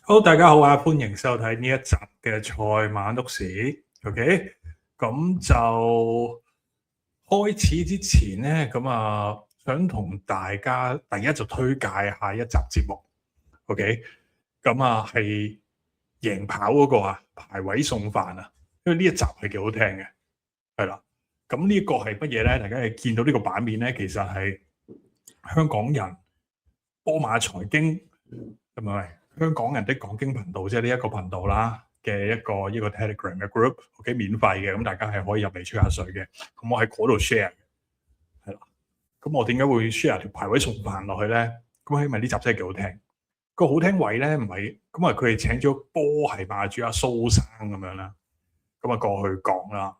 好，大家好啊！歡迎收睇呢一集嘅賽馬篤史。OK，咁就開始之前呢，想同大家第一就推介下一集節目。OK，係贏跑嗰個啊，排位送飯啊，因為呢一集係幾好聽嘅，係啦。咁呢個係乜嘢呢？大家係見到呢個版面呢，其實係香港人波馬財經係咪？香港人的講經頻道，即係呢一個頻道啦嘅一個 Telegram 嘅 group，OK，免費嘅，咁大家係可以入嚟吹下水嘅。咁我喺嗰度 share 係啦。咁我點解會 share 條排位送飯落去咧？咁因為呢集真係幾好聽。個好聽位咧唔係咁啊，佢哋請咗波係馬主阿蘇生咁樣啦，咁啊過去講啦。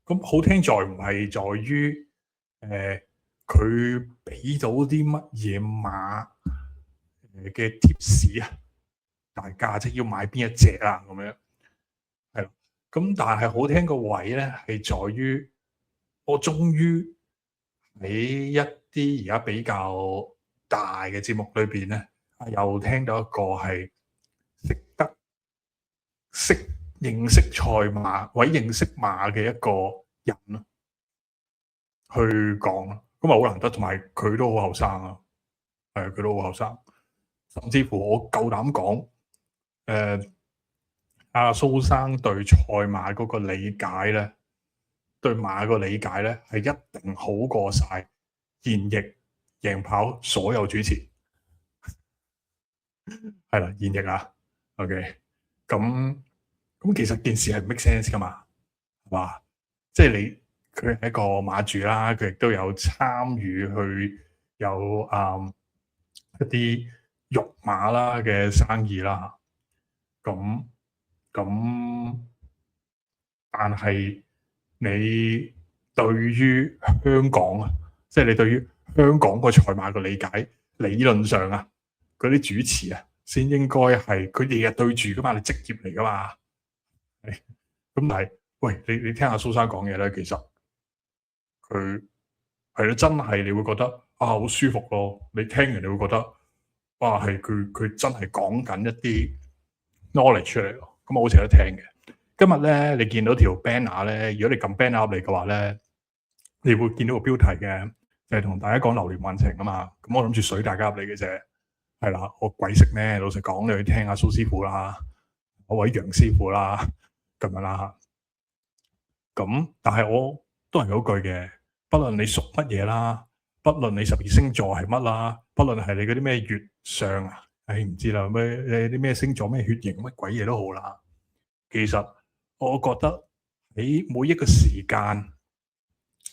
咁好聽在唔係在於佢俾到啲乜嘢馬嘅 tips 啊，大家即係要買邊一隻啊咁樣，係咯。咁但係好聽個位咧係在於，我終於喺一啲而家比較大嘅節目裏邊咧，又聽到一個係識認識賽馬或者認識馬嘅一個人咯，去講咯。咁啊好難得，同埋佢都好後生啊，係佢都好後生。甚至乎我夠膽講，阿蘇生對賽馬嗰個理解咧，對馬個理解咧係一定好過晒現役贏跑所有主持，係啦，現役啊 ，OK，咁其實件事係唔 make sense 噶嘛，係嘛？即係佢係一個馬主啦，佢亦都有參與去有一啲育馬啦嘅生意啦，咁但係你對於香港啊，即係你對於香港個賽馬嘅理解，理論上啊，嗰啲主持啊，先應該係佢日日對住噶嘛，你職業嚟噶嘛。咁但係，喂，你聽下蘇生講嘢咧，其實佢係咯，真係你會覺得啊好舒服咯。你聽完你會覺得，哇，係佢真係講緊一啲 knowledge 出嚟咯。咁好值得聽嘅。今日咧，你見到條 banner 咧，如果你撳 banner 入嚟嘅話咧，你會見到個標題嘅，就係同大家講流年運程啊嘛。咁我諗住水大家入嚟嘅啫，係啦，我鬼識咩？老實講，你去聽下蘇師傅啦，我位楊師傅啦，咁樣啦。咁但係我都係嗰句嘅，不論你屬乜嘢啦，不論你12星座係乜啦，不論係你嗰啲咩月相啊，唔知啦，咩啲咩星座咩血型乜鬼嘢都好啦。其實我覺得喺每一個時間，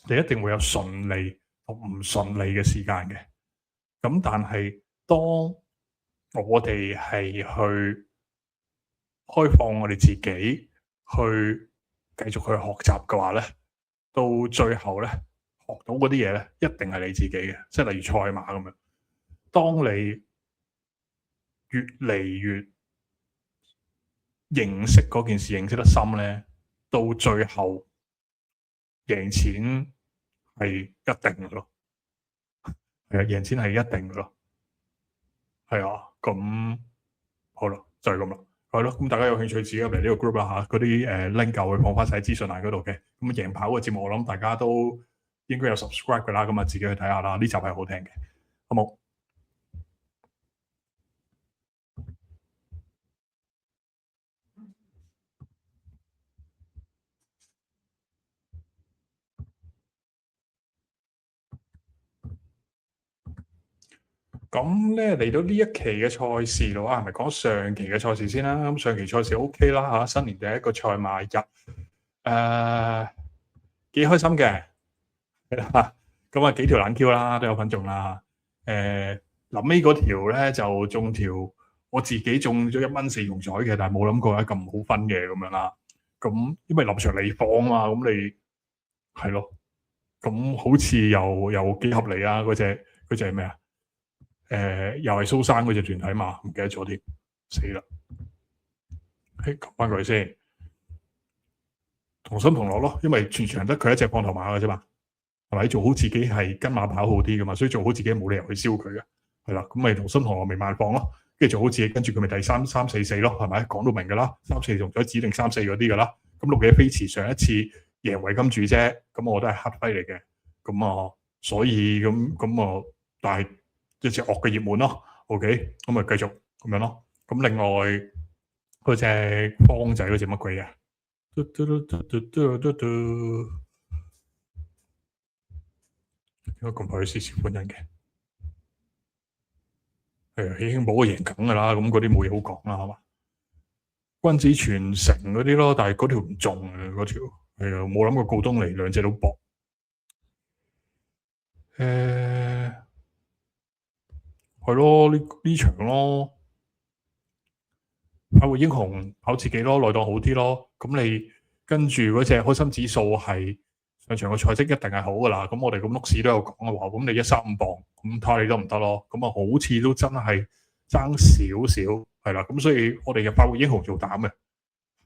你一定會有順利同唔順利嘅時間嘅。咁但係當我哋係去開放我哋自己去繼續去學習嘅話咧，到最後咧學到嗰啲嘢咧，一定係你自己嘅。即係例如賽馬咁樣，當你越嚟越認識嗰件事，認識得深咧，到最後贏錢係一定嘅咯。係啊，贏錢係一定嘅咯。係啊，咁好啦，就係咁啦。係咯，咁大家有興趣自己入嚟呢個 group 啦嚇，嗰啲link 就會放翻晒喺資訊欄嗰度嘅。咁贏跑嘅節目，我諗大家都應該有 subscribe 㗎啦，咁啊自己去睇下啦。呢集係好聽嘅，好冇？咁咧嚟到呢一期嘅賽事咯，係咪講上期嘅賽事先啦？咁上期賽事 OK 啦嚇，新年第一個賽馬日，幾開心嘅，係啦。咁啊幾條冷 Q 啦，都有份中啦。臨尾嗰條咧就中條，我自己中咗1蚊4用彩嘅，但係冇諗過咁好分嘅咁樣啦。咁因為臨場你放啊嘛，咁你係咯，咁好似又幾合理啊！嗰隻係咩啊？又係蘇生嗰隻團體嘛，唔記得咗添，死啦！撳翻佢先，同心同樂咯，因為全場得佢一隻放頭馬嘅啫嘛，係咪？做好自己係跟馬跑好啲噶嘛，所以做好自己冇理由去燒佢嘅，係啦，咁咪同心同樂未慢放咯。跟住做好自己，跟住佢咪第三四四咯，係咪？講到明㗎啦，三四仲有指定三四嗰啲㗎啦。咁綠野飛馳上一次贏維金主啫，咁我都係黑飛嚟嘅。咁啊，所以咁啊，但係一隻惡嘅熱門咯。OK，咁咪繼續咁樣咯。咁另外嗰隻方仔嗰隻乜鬼啊？應該咁快少少本人嘅，係已經冇個贏緊㗎啦。咁嗰啲冇嘢好講啦，係嘛？君子傳承嗰啲咯，但係嗰條唔中啊，嗰條係啊，冇諗過告東尼兩隻都搏。係咯，呢場咯，快活英雄跑自己咯，內檔好啲咯。咁你跟住嗰隻開心指數係上場嘅賽績一定係好噶啦。咁我哋咁碌市都有講嘅話，咁你135磅，咁睇下你得唔得咯？咁啊，好似都真係爭少少，係啦。咁所以我哋嘅快活英雄做膽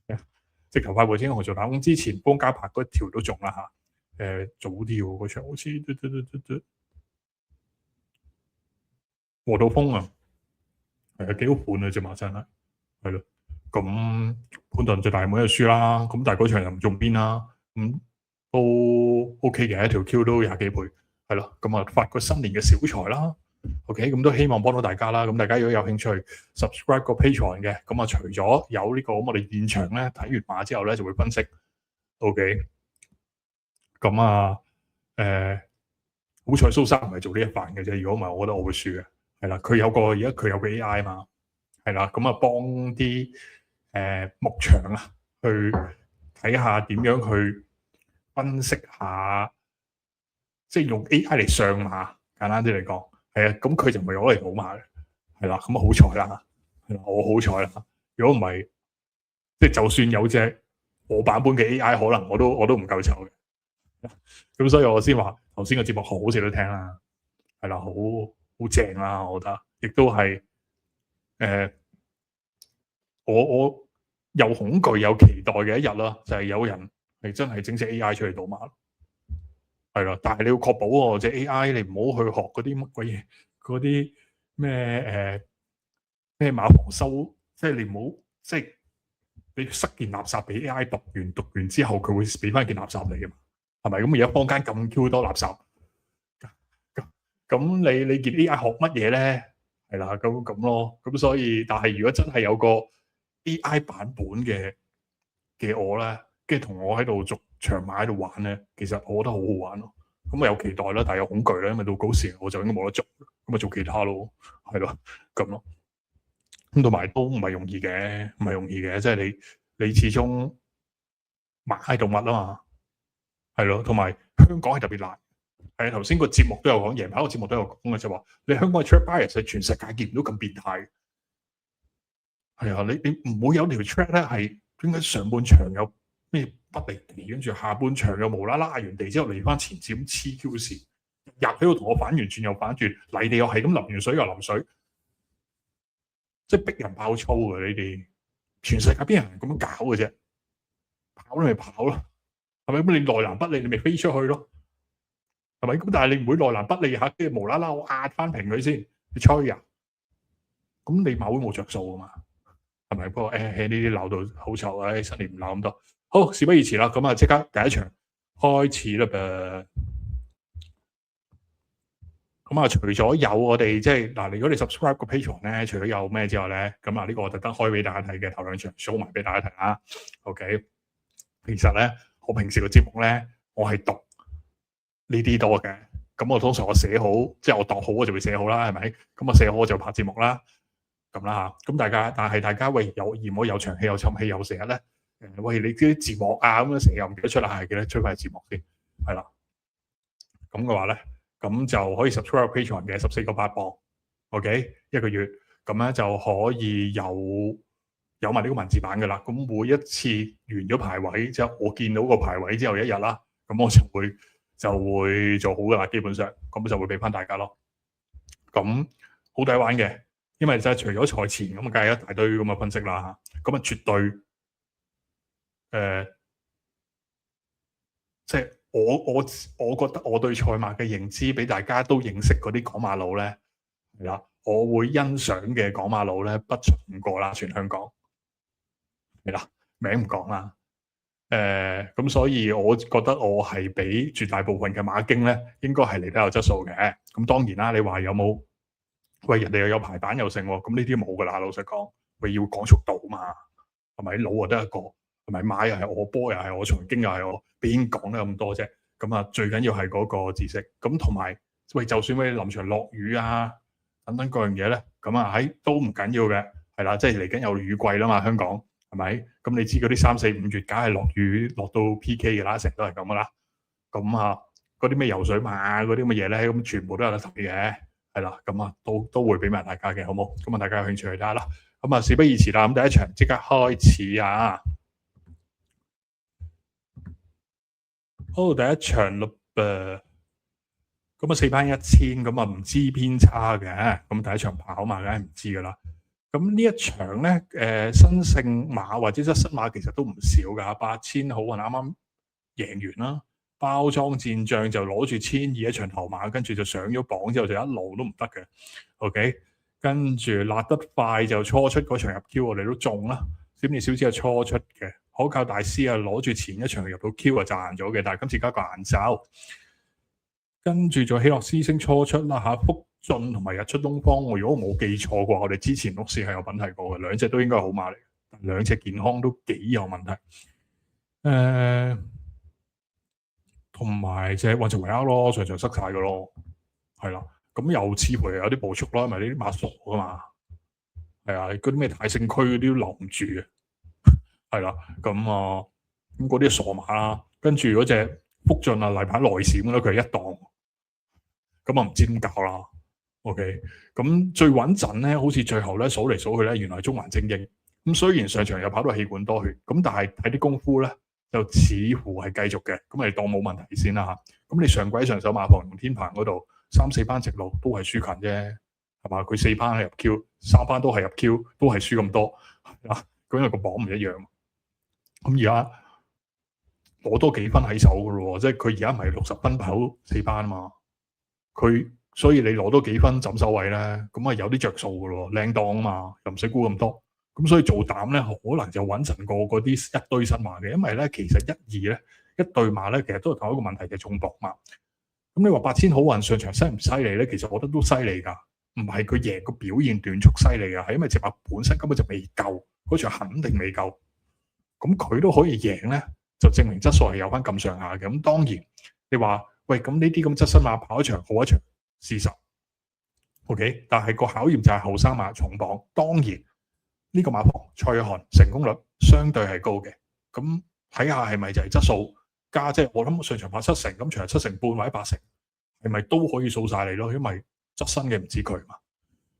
嘅，直頭快活英雄做膽。咁之前幫家拍嗰條都中啦嚇。早啲喎嗰場好似和道風啊，係啊，幾好判啊隻馬真係，係咯。咁潘頓最大冇得輸啦，咁但係嗰場又唔中邊啦，咁都 OK 嘅，一條 Q 都20幾倍，係咯。咁啊發個新年嘅小財啦 ，OK，咁都希望幫到大家啦。咁大家如果有興趣 subscribe 個 Patreon 嘅，咁啊除咗有呢個，咁我哋現場咧睇完馬之後咧就會分析 ，OK。咁啊好彩蘇生唔係做呢一範嘅啫，如果唔係，我覺得我會輸嘅。係啦，而家佢有個 AI 嘛，係啦，咁啊幫啲牧場啊去睇下點樣去分析下，即係用 AI 嚟上馬，簡單啲嚟講，係啊，咁佢就唔係攞嚟賭馬嘅，係啦，咁啊好彩啦，係啦，我好彩啦，如果唔係，即係就算有隻我版本嘅 AI，可能我都唔夠籌嘅，咁所以我先話頭先個節目好值得聽啦，係啦，好正啦，我覺得，亦都係我又恐懼又期待嘅一日啦，就係有人係真係整隻 AI 出嚟賭馬，係啦，但係你要確保喎，隻 AI 你唔好去學嗰啲乜鬼嘢，嗰啲咩馬房收，即係你唔好即係你塞件垃圾俾 AI 讀完之後，佢會俾翻件垃圾你㗎嘛，係咪？咁而家坊間咁 Q 多垃圾。咁你件 AI 學乜嘢咧？係啦，咁咯，咁所以，但係如果真係有個 AI 版本嘅我咧，跟住同我喺度逐場馬喺度玩咧，其實我覺得好好玩咯。咁啊有期待啦，但係有恐懼啦，因為到嗰時我就應該冇得做，咁啊做其他咯，係咯，咁咯。咁同埋都唔係容易嘅，唔係容易嘅，即係你始終馬係動物啊嘛，係咯，同埋香港係特別難。係啊，頭先個節目都有講，贏跑個節目都有講嘅，就話你香港嘅 track bias 係全世界見唔到咁變態。係啊，你唔會有條 track 咧係點解上半場有咩不離地，跟住下半場又無啦啦完地之後嚟翻前節咁黐 Q 線，入喺度同我反完轉又反轉，泥地又係咁淋完水又淋水，即係逼人爆粗嘅呢啲。全世界邊有人咁樣搞嘅啫？跑你咪跑咯，係咪？咁你內欄不利，你咪飛出去咯。係咪？咁但係你唔會內欄不利下，跟住無啦啦我壓翻平佢先，你吹啊？咁你馬會冇着數啊嘛？係咪？不過呢啲鬧到好臭啊！新年唔鬧咁多。好，事不宜遲啦，咁啊即刻第一場開始啦噃。咁啊，除咗有我哋即係嗱，如果你 subscribe 個 Patreon 咧，除咗有咩之外咧，咁啊呢個我特登開俾大家睇嘅頭兩場 show 埋俾大家睇啦。OK，其實咧我平時個節目咧，我係讀呢啲多嘅，咁我通常我寫好，即係我度好我就會寫好啦，係咪？咁我寫好我就拍節目啦，咁啦嚇。咁但係大家喂有嫌我有長氣有沉氣有成日咧，喂你啲字幕啊咁樣成日又唔記得出啦，係記得出翻字幕先，係啦。咁嘅話咧，咁就可以 subscribe Patreon 嘅14.8磅 ，OK 一個月，咁咧就可以有埋呢個文字版嘅啦。咁每一次完咗排位之後，我見到個排位之後一日啦，咁我就會做好噶啦，基本上咁就會俾翻大家咯。咁好抵玩嘅，因為就係除咗賽前咁啊，梗係一大堆咁嘅分析啦嚇。咁啊，絕對即係我覺得我對賽馬嘅認知比大家都認識嗰啲港馬佬咧，係啦，我會欣賞嘅港馬佬咧，不出5個啦，全香港係啦，名唔講啦。咁所以我覺得我係比絕大部分嘅馬經咧，應該係嚟得有質素嘅。咁當然啦，你話有冇？喂，人哋又有排版又剩喎，咁呢啲冇噶啦。老實講，喂，要講速度嘛，係咪？腦就得一個，係咪？馬又係我，波又係我，財經又係我，邊講得咁多啫？咁啊，最緊要係嗰個知識。咁同埋，喂，就算喂臨場落雨啊，等等各樣嘢咧，咁啊喺都唔緊要嘅，係啦，即係嚟緊有雨季啦嘛，香港係咪？咁你知嗰啲3、4、5月，梗係落雨落到 PK 嘅啦，成日都係咁噶啦。咁啊，嗰啲咩游水馬嗰啲咁嘅嘢咧，咁全部都有得睇嘅。係啦，咁啊都會俾埋大家嘅，好冇？咁啊，大家有興趣去睇下啦。咁啊，事不宜遲啦，咁第一場即刻開始啊！好，第一場咯噃。咁啊，4班1000，咁啊唔知偏差嘅。咁第一場跑馬梗係唔知噶啦。咁呢一場咧，新勝馬或者質新馬其實都唔少噶。8000好運啱啱贏完啦。包裝戰將就攞住1200一場頭馬，跟住就上咗榜之後就一路都唔得嘅。OK， 跟住辣得快就初出嗰場入 Q， 我哋都中啦。閃電小子係初出嘅，可靠大師啊攞住前一場入到 Q 啊賺咗嘅，但係今次加個眼罩。跟住就喜樂師星初出啦嚇，福晉同埋日出東方。如果我冇記錯嘅話，我哋之前屋市係有品提過嘅，兩隻都應該係好馬嚟，兩隻健康都幾有問題。同埋即係運籌帷幄咯，場場塞晒嘅咯，係啦。咁又似乎有啲步速咯，因為呢啲馬傻噶嘛，係啊，嗰啲咩大勝區嗰啲都留唔住嘅，係啦。咁啊，咁嗰啲傻馬啦。跟住嗰隻福晉啊，例牌內閃啦，佢係一檔，咁啊唔知點搞啦。OK，咁最穩陣咧，好似最後咧數嚟數去咧，原來係中環精英。咁雖然上場又跑到氣管多血，咁但係睇啲功夫咧，就似乎係繼續嘅，咁你當冇問題先啦嚇。咁你上季上手馬房同天棚嗰度3、4班直路都係輸近啫，係嘛？佢4班係入 Q，3班都係入 Q，都係輸咁多，係啦。咁因為個榜唔一樣。咁而家攞多幾分喺手噶咯，即係佢而家唔係60分跑4班啊嘛。佢所以你攞多幾分枕手位咧，咁啊有啲着數噶咯，靚檔啊嘛，又唔使估咁多。咁所以做膽咧，可能就穩陣過嗰啲一堆新馬嘅，因為咧其實1、2咧一對馬咧，其實都係同一個問題嘅重磅馬。咁你話8000好運上場犀唔犀利咧？其實我覺得都犀利㗎，唔係佢贏個表現短促犀利㗎，係因為隻馬本身根本就未夠，嗰場肯定未夠。咁佢都可以贏咧，就證明質素係有翻咁上下嘅。咁當然你話喂，咁呢啲咁質新馬跑一場好一場，事實 OK， 但係個考驗就係後生馬重磅，當然。呢個馬房蔡約翰成功率相對係高嘅，咁睇下係咪就係質素加，即係我諗上場跑7成，咁場7成半或者8成，係咪都可以掃晒你咯？因為質新嘅唔止佢嘛。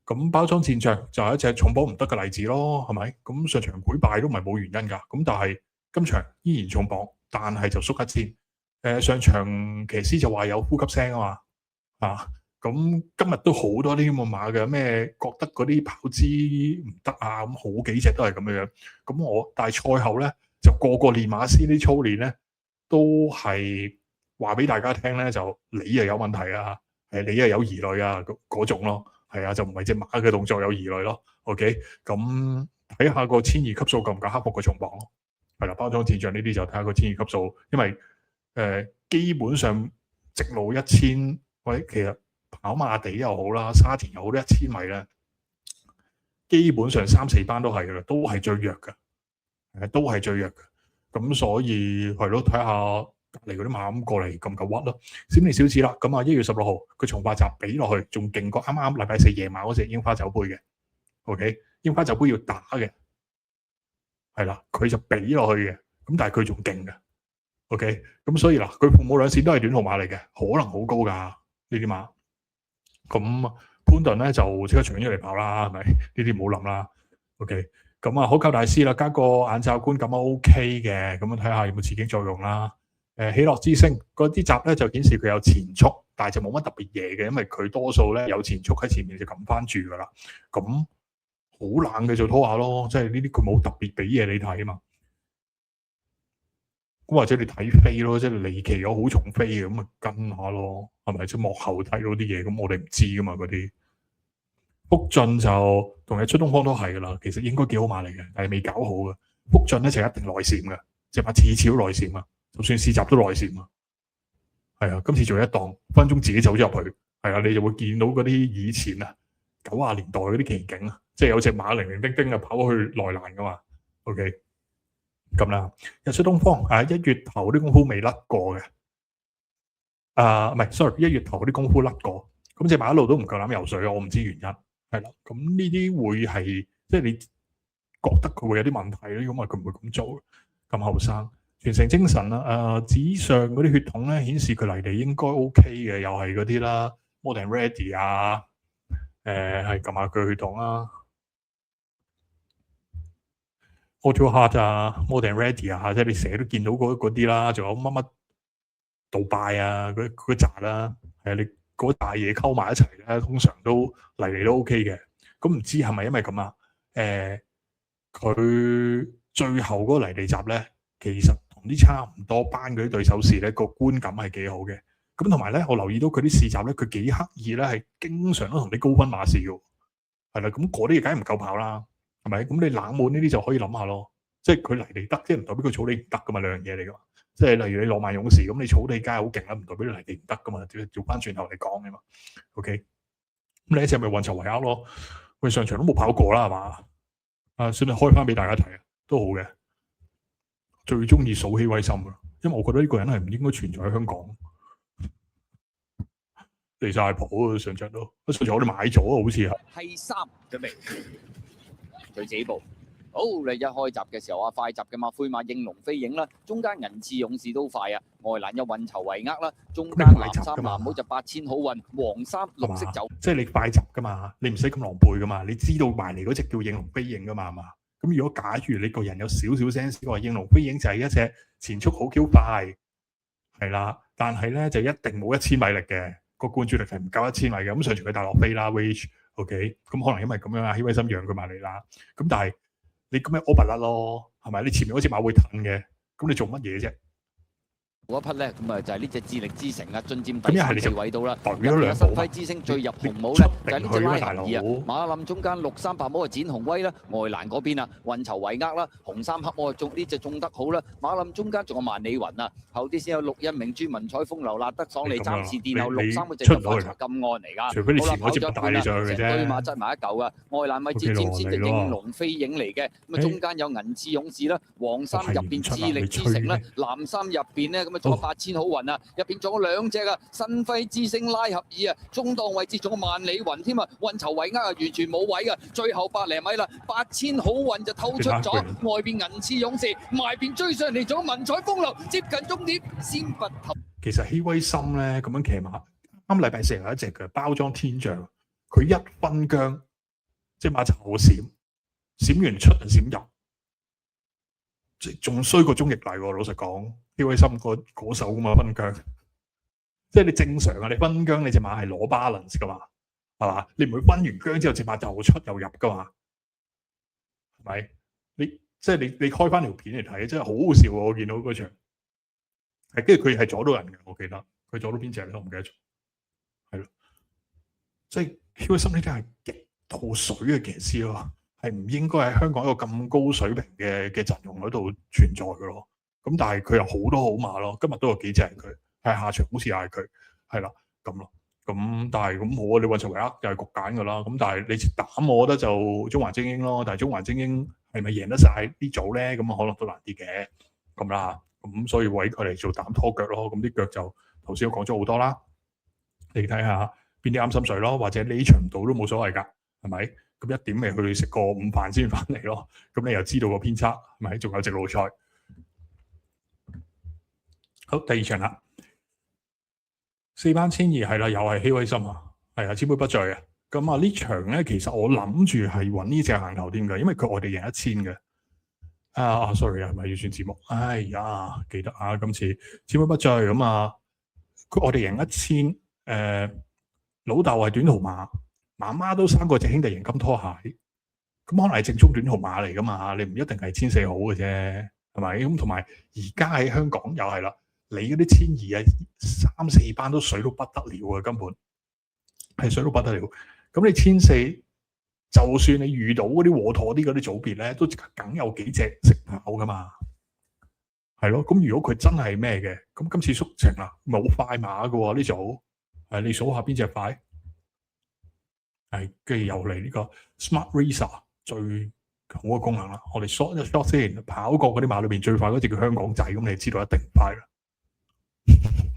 咁包裝戰將就係一隻重磅唔得嘅例子咯，係咪？咁上場潰敗都唔係冇原因㗎，咁但係今場依然重磅，但係就縮一戰。上場騎師就話有呼吸聲啊嘛，啊！咁今日都好多啲咁嘅馬嘅，咩覺得嗰啲跑姿唔得啊？咁好幾隻都係咁樣。咁但係賽後咧，就個練馬師啲操練咧，都係話俾大家聽咧，就你又有問題啊，你又有疑慮啊，嗰種咯，係啊，就唔係隻馬嘅動作有疑慮咯。OK，咁睇下個1200級數夠唔夠克服個重磅咯。係啦，包裝戰將呢啲就睇下個1200級數，因為基本上直路1000，喂，其實。跑馬地又好啦，沙田又好，啲1000米咧，基本上3、4班都係嘅，都係最弱嘅，都係最弱嘅。咁所以係咯，睇下隔離嗰啲馬咁過嚟咁夠屈咯。閃電小子啦，咁啊1月16號佢從化集俾落去，仲勁過啱啱禮拜4夜晚嗰隻櫻花酒杯嘅。OK， 櫻花酒杯要打嘅，係啦，佢就俾落去嘅，咁但係佢仲勁嘅。OK， 咁所以嗱，佢父母兩線都係短號馬嚟嘅，可能好高㗎呢啲馬。咁潘頓咧就即刻搶咗嚟跑啦，係咪？呢啲唔好諗啦。OK， 咁啊可靠大師啦，加個眼罩官咁啊 OK 嘅，咁樣睇下有冇刺激作用啦。喜樂之星嗰啲集咧就顯示佢有前速，但係就冇乜特別嘢嘅，因為佢多數咧有前速喺前面就撳翻住噶啦。咁好冷嘅就拖下咯，即係呢啲佢冇特別俾嘢你睇啊嘛。咁或者你睇飛咯，即係離奇有好重飛嘅，咁咪跟下咯，係咪？即係幕後睇到啲嘢，咁我哋唔知噶嘛嗰啲。福晉就同日出東方都係噶啦，其實應該幾好馬嚟嘅，但係未搞好嘅。福晉咧就一定內閃嘅，隻馬次次都內閃啊，就算試集都內閃啊。係啊，今次做一檔分鐘自己走咗入去，係啊，你就會見到嗰啲以前啊90年代嗰啲奇景啊，即係有隻馬零零丁丁啊跑去內欄噶嘛。OK， 咁啦，日出東方1月頭啲功夫未甩過嘅，唔係 sorry， 1月頭啲功夫甩過，咁隻馬一路都唔夠膽游水，我唔知原因。係啦，咁呢啲會係即係你覺得佢會有啲問題咧，咁啊佢唔會咁做，咁後生。傳承精神啦，紙上嗰啲血統咧顯示佢嚟嚟應該 OK 嘅，又係嗰啲啦 ，More Than Ready 啊，係撳下佢血統啦 ，Auto Heart 啊 ，More Than Ready 啊，即係你成日都見到嗰啲啦，仲有乜乜杜拜啊，嗰扎啦，係啊，你嗰大嘢溝埋一齊咧，通常都嚟嚟都 OK 嘅。咁唔知係咪因為咁啊？佢最後嗰個嚟嚟集咧，其實同啲差唔多班嗰啲對手試咧，個觀感係幾好嘅。咁同埋咧，我留意到佢啲試集咧，佢幾刻意咧係經常都同啲高分馬試嘅，係啦。咁嗰啲嘢梗係唔夠跑啦，係咪？咁你冷門呢啲就可以諗下咯。即係佢嚟嚟得，即係唔代表佢草地唔得噶嘛，兩樣嘢嚟噶嘛。即係例如你浪漫勇士咁，你草地梗係好勁啦，唔代表你嚟地唔得噶嘛。調翻轉頭嚟講嘅嘛。OK， 咁你一隻咪運籌帷幄咯。佢上場都冇跑過啦，係嘛？算你開翻俾大家睇啊，都好嘅。最中意數希威森噶，因為我覺得呢個人係唔應該存在喺香港。離晒譜啊！上場都，上場我哋買咗啊，好似係。係3準備，佢自己步。好，你一開閘嘅時候啊，快閘嘅馬灰馬應龍飛影啦，中間銀翅勇士都快啊，外欄有運籌帷幄啦，中間藍衫藍帽就8000好運，黃衫綠色走。即係你快閘噶嘛，你唔使咁狼狽噶嘛，你知道埋嚟嗰隻叫應龍飛影噶嘛，係嘛？咁如果假如你個人有少少 sense， 話應龍飛影就係一隻前速好 Q 快，係啦，但係咧就一定冇1000米力嘅，個灌注力係唔夠1000米嘅，咁上場佢大落飛啦 ，Wage，OK， 咁可能因為咁樣啊，希威森讓佢埋嚟啦，咁但係你咁樣 over 甩咯，係咪？你前面嗰隻馬會褪嘅，咁你做乜嘢啫？嗰一匹咧，咁啊就係呢隻智力之城啊，進佔第4位到啦。入邊新輝之星最入紅帽咧，就係呢隻拉行兒啊。馬林中間綠衫白帽啊，展鴻威啦。外欄嗰邊啊，運籌帷幄啦。紅衫黑帽啊，中呢隻中得好啦。馬林中間仲有萬里雲啊，後啲先有綠印明珠文彩風流辣得爽利，暫時墊後綠衫嗰隻就反查金案嚟㗎。除非你前嗰隻帶你上去嘅啫。成堆馬擠埋一嚿啊，外欄咪尖尖先隻應龍飛影嚟嘅，咁啊中間有銀翅勇士啦，黃衫入邊智力之城啦，藍衫入邊咧咁啊。仲有8000好運啊！入邊仲有2隻啊，新輝之星拉合爾啊，中檔位置仲有萬里雲添啊，運籌帷幄啊，完全冇位啊，最後100零米啦，8000好運就透出咗，外邊銀翅勇士，埋邊追上嚟咗文彩風流，接近終點先不投。其實希威森咧咁樣騎馬，啱禮拜4有一隻嘅包裝天象，佢一分疆，隻馬就閃，閃完出閃入。仲衰過鍾易麗喎，老實講，希威森嗰手噶嘛分疆，即係你正常啊，你分疆你隻馬係攞 balance 噶嘛，係嘛？你唔會分完疆之後隻馬又出又入噶嘛，係咪？即係你開翻條片嚟睇，真係好好笑喎！我見到嗰場，係跟住佢係阻到人嘅，我記得佢阻到邊隻咧，我唔記得咗，係咯，即係希威森呢啲係極度水嘅騎師咯。係唔應該喺香港一個咁高水平嘅陣容嗰度存在嘅咯。咁但係佢有好多好馬咯，今日都有幾隻係佢，係下場好似又係佢，係啦咁咯。咁但係咁好啊，你運籌帷幄又係局揀㗎啦。咁但係你膽，我覺得就中環精英咯。但係中環精英係咪贏得晒啲組咧？咁可能都難啲嘅。咁啦，咁所以委佢嚟做膽拖腳咯。咁啲腳就頭先我講咗好多啦。你睇下邊啲啱心水咯，或者呢場度都冇所謂㗎，係咪？咁1點咪去食個午飯先翻嚟咯。咁你又知道個偏差，係咪？仲有直路賽。好，第2場啦，4班1200係啦，又係希威森啊，係啊，千杯不醉啊。咁啊呢場咧，其實我諗住係揾呢隻行頭添嘅，因為佢外地贏1000嘅。sorry 啊，係咪要轉字幕？哎呀，記得啊，今次千杯不醉咁啊，佢外地贏1000，老豆係短途馬。媽媽都生過隻兄弟贏金拖鞋，咁可能係正宗短途馬嚟噶嘛？你唔一定係1400好嘅啫，係咪？咁同埋而家喺香港又係啦，你嗰啲1200啊3、4班都水到不得了啊，根本係水到不得了。咁你1400就算你遇到嗰啲和妥啲嗰啲組別咧，都梗有幾隻識跑噶嘛。係咯，咁如果佢真係咩嘅，咁今次速成啦，冇快馬嘅喎呢組，你數下邊隻快？係跟住又嚟呢個 Smart Racer 最好嘅功能啦。我哋 short 一 short 先，跑過嗰啲馬裏邊最快嗰隻叫香港仔，咁你就知道一定快啦，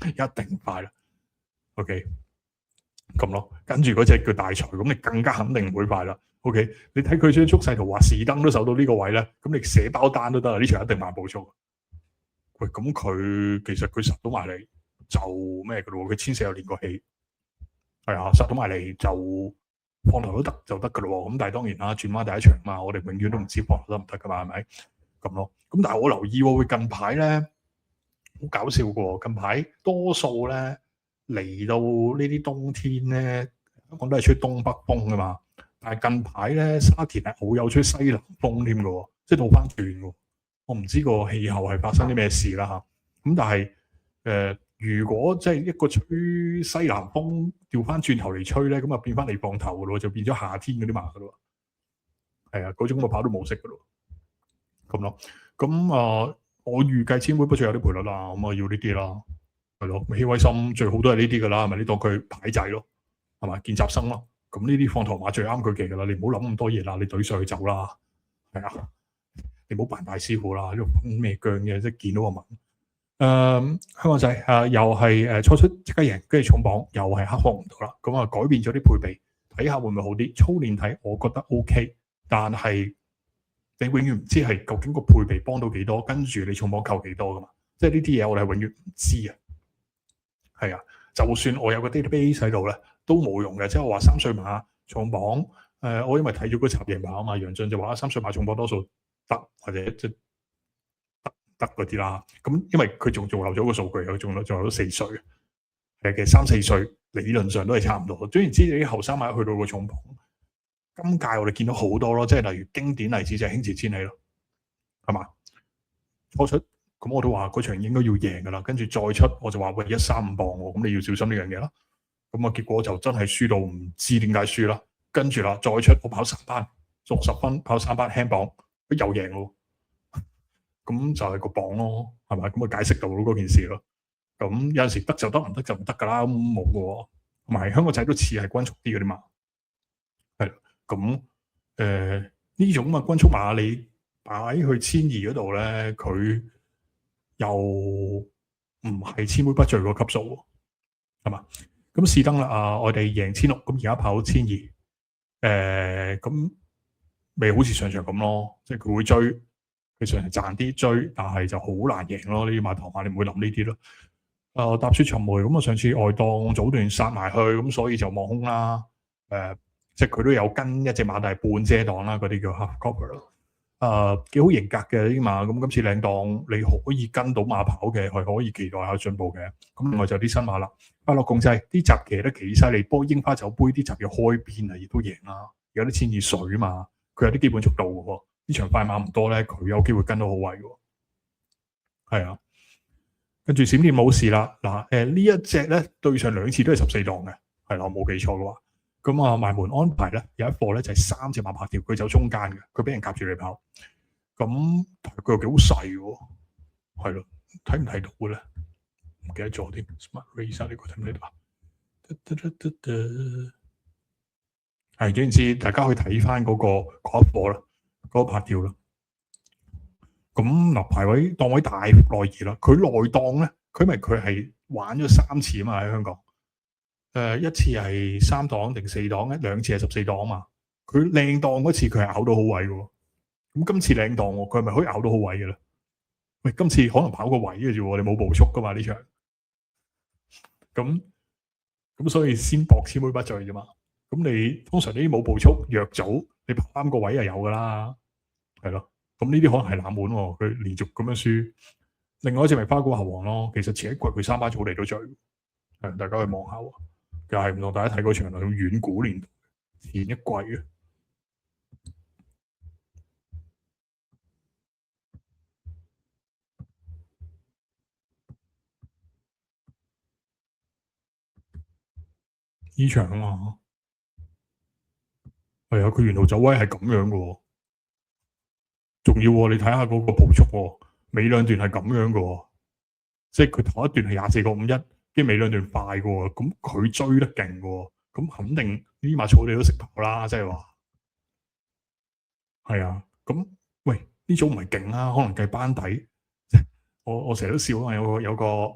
一定快啦。OK，咁咯，跟住嗰隻叫大財，咁你更加肯定唔會快啦。OK，你睇佢張速勢圖話士登都守到呢個位咧，咁你寫包單都得啦，呢場一定慢步速。喂，咁佢其實佢實到埋嚟就咩嘅咯？佢千四又練過氣，係啊，實到埋嚟就放頭都得就得嘅咯。咁但係當然啦，轉彎第一場嘛，我哋永遠都唔知放頭得唔得噶嘛，係咪咁咯？咁但係我留意喎，佢近排咧好搞笑嘅喎，近排多數咧嚟到呢啲冬天咧，香港都係吹東北風噶嘛。但係近排咧沙田係好有吹西南風添嘅喎，即係倒翻轉喎。我唔知個氣候係發生啲咩事啦嚇，咁但係如果即係一個吹西南風調翻轉頭嚟吹咧，咁啊變翻嚟放頭嘅咯，就變咗夏天嗰啲馬嘅咯，係啊，嗰種咁嘅跑道模式嘅咯，咁咯，咁我預計千杯不最有啲賠率啦，咁啊要呢啲啦，係咯，希威森最好都係呢啲嘅啦，係咪？你當佢牌仔咯，係咪？見習生咯，咁呢啲放頭馬最啱佢嘅啦，你唔好諗咁多嘢啦，你懟上去走啦，係啊。你唔好扮大師傅啦，呢度咩姜嘅，即係見到個文。香港仔又係初出即刻贏，跟住重磅又係克服唔到啦。咁啊改變咗啲配備，睇下會唔會好啲。操練睇我覺得 OK，但係你永遠唔知係究竟個配備幫到幾多，跟住你重磅扣幾多噶嘛。即係呢啲嘢我哋係永遠唔知啊。係啊，就算我有個 database 喺度咧，都冇用嘅。即係我話三歲馬重磅，我因為睇咗嗰集贏馬啊嘛，楊俊就話三歲馬重磅多數得或者即得嗰啲啦。咁因為佢仲留咗個數據，佢仲留咗4歲，其實3、4歲理論上都係差唔多。總言之，你啲後生馬去到個重磅，今屆我哋見到好多咯，即係例如經典例子就係輕捷千里咯，係嘛？初出咁我都話嗰場應該要贏噶啦，跟住再出我就話喂135磅喎，咁你要小心呢樣嘢啦。咁啊結果就真係輸到唔知點解輸啦。跟住啦再出我跑3班60分跑3班輕磅，佢又贏咯。咁就係個磅咯，係咪？咁啊解釋到嗰件事咯。咁有陣時得就得，唔得就唔得噶啦，咁冇嘅。同埋香港仔都似係均速啲嗰啲馬，係咁呢種啊均速馬你擺去1200嗰度咧，佢又唔係千杯不醉個級數，係嘛？咁試登啦我哋贏1600，咁而家跑1200，咁咪好似上場咁咯，即係佢會追。佢上嚟賺啲追，但係就好難贏咯。呢啲馬頭馬你唔會諗呢啲咯。踏雪尋梅咁啊，上次外檔早段殺埋去，咁所以就望空啦。即係佢都有跟一隻馬，但係半遮檔啦，嗰啲叫 half cover 咯。幾好型格嘅呢啲馬，咁今次領檔你可以跟到馬跑嘅，係可以期待下進步嘅。咁另外就啲新馬啦，快樂共濟啲集騎得幾犀利，波櫻花酒杯啲集要開邊啊，亦都贏啦。有啲千二水嘛，佢有啲基本速度嘅喎。呢場快馬唔多咧，佢有機會跟到好位喎。係啊，跟住閃電冇事啦。嗱，呢一隻咧對上2次都係14檔嘅，係啦，我冇記錯嘅話。咁啊，埋門安排咧有一課咧就係3隻馬拍條，佢走中間嘅，佢俾人夾住嚟跑。咁佢又幾好細喎，係咯，睇唔睇到嘅咧？唔記得咗添。Smart Racer 呢個睇唔睇到啊？係，總言之，大家可以睇翻嗰一課啦。嗰個拍條啦，咁嗱排位檔位大幅內移啦，佢內檔咧，佢係玩咗3次啊嘛喺香港，一次係3檔定4檔咧，2次係14檔啊嘛，佢靚檔嗰次佢係咬到好位嘅，咁今次靚檔佢係咪可以咬到好位嘅咧？喂，今次可能跑個位嘅啫，你冇步速噶嘛呢場，咁所以先搏千杯不醉啫嘛，咁你通常呢啲冇步速弱組，你跑啱個位就有噶啦。係咯，咁呢啲可能係冷門喎，佢連續咁樣輸。另外一隻咪花鼓猴王咯，其實前一季佢3班草嚟到最，大家去望下喎。又係唔同大家睇嗰場啦，遠古年前一季嘅。呢場啊嘛，係啊，佢沿途走位係咁樣嘅喎，仲要喎，你睇下嗰個步速喎，尾兩段係咁樣嘅喎，即係佢頭一段係24.51，跟住尾兩段快嘅喎，咁佢追得勁嘅喎，咁肯定呢馬草地都識跑啦，即係話係啊，咁喂呢組唔係勁啦，可能計班底，我成日都笑啊，有個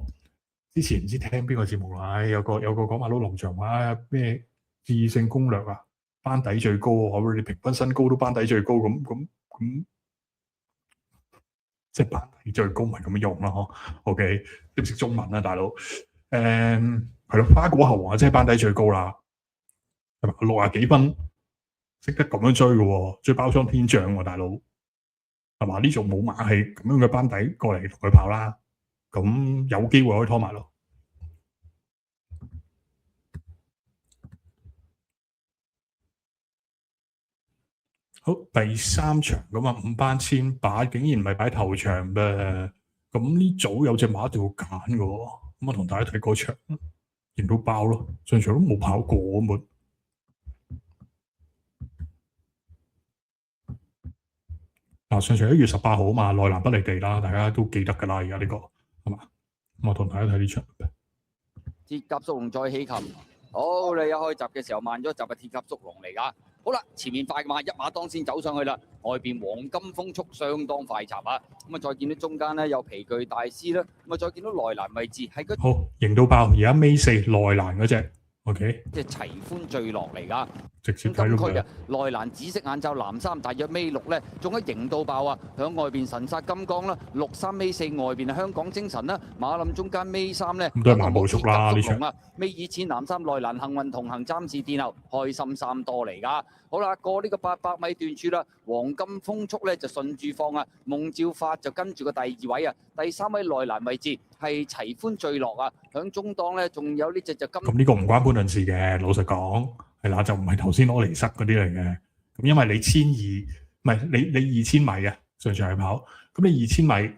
之前唔知聽邊個節目啦，有個講馬騮農場話咩智勝攻略啊，班底最高喎，你平均身高都班底最高，咁即係班底最高唔係咁樣用啦，嗬？OK，識唔識中文啊，大佬？係咯，花果後啊，即係班底最高啦，係嘛？60幾分，識得咁樣追嘅喎，追包裝天將喎，大佬係嘛？呢種冇馬係咁樣嘅班底過嚟同佢跑啦，咁有機會可以拖埋咯。好，第三場咁啊，5班1800，竟然唔係擺頭場噃。咁呢組有隻馬一定要揀嘅喎，咁啊同大家睇嗰場，贏到爆咯，上場都冇跑過咁嗱，上場1月18號啊嘛，內蘭不離地啦，大家都記得㗎啦，而家呢個係嘛？咁我同大家睇呢場。鐵甲速龍再起擒，好，你一開閘嘅時候慢咗一閘嘅鐵甲速龍嚟㗎。好啦，前面快嘅馬一馬當先走上去啦，外邊黃金風速相當快閘啊！咁啊，再見到中間咧有皮具大師啦，咁啊再見到內欄位置係個好贏到爆，而家尾4內欄嗰隻 ，OK，即係齊歡墜落嚟㗎。直接睇到佢。內欄紫色眼罩藍衫，大約尾6咧，仲喺型到爆啊！響外邊神殺金剛啦，63尾4外邊係香港精神啦，馬林中間尾3咧，咁都係慢步速啦呢場。尾2淺藍衫內欄幸運同行暫時墊後，開心3多嚟㗎。好啦，過呢個800米段處啦，黃金風速咧就順住放啊，夢照發就跟住個第2位啊，第3位內欄位置係齊歡墜落啊，響中檔咧仲有呢隻就金。咁呢個唔關潘頓事嘅，老實講係啦，就唔係頭先攞嚟塞嗰啲嚟嘅。咁因為你1200，唔係你2000米啊，上場係跑，咁你2000米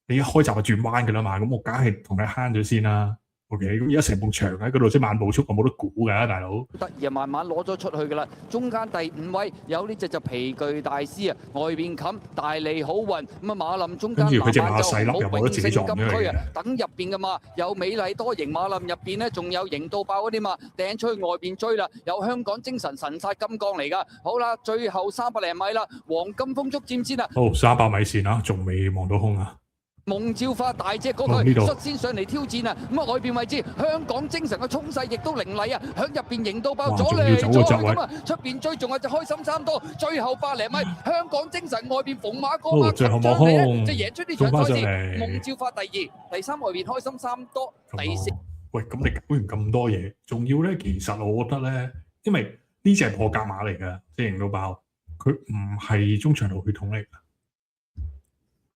你一開閘就轉彎㗎啦嘛，咁我梗係同你慳咗先啦。OK，咁而家成埲牆喺嗰度，即係慢步速，我冇得估㗎，大佬。得意啊，慢慢攞咗出去㗎啦。中間第5位有呢隻就皮具大師啊，外邊冚大利好運咁啊，馬林中間跟住佢隻馬就細粒又冇得自己撞咗佢嘅。等入邊嘅馬有美麗多型馬林入邊咧，仲有型到爆嗰啲馬掟出去外邊追啦，有香港精神神殺金剛嚟㗎。好啦，最後300零米啦，黃金風速佔先啦。好，300米線啊，仲未望到空啊！夢照發大隻嗰佢率先上嚟挑戰啊！咁啊外邊位置香港精神嘅衝勢亦都凌厲啊！響入邊型到爆咗嚟咗咁啊！出邊追仲有隻開心3多，最後100零米香港精神外邊逢馬過馬最後望空，即係贏出呢場賽事。夢照發第2，第3外邊開心3多，第4。喂，咁你搞完咁多嘢，仲要咧？其實我覺得咧，因為呢隻係破格馬嚟㗎，即係型到爆，佢唔係中長途血統嚟㗎。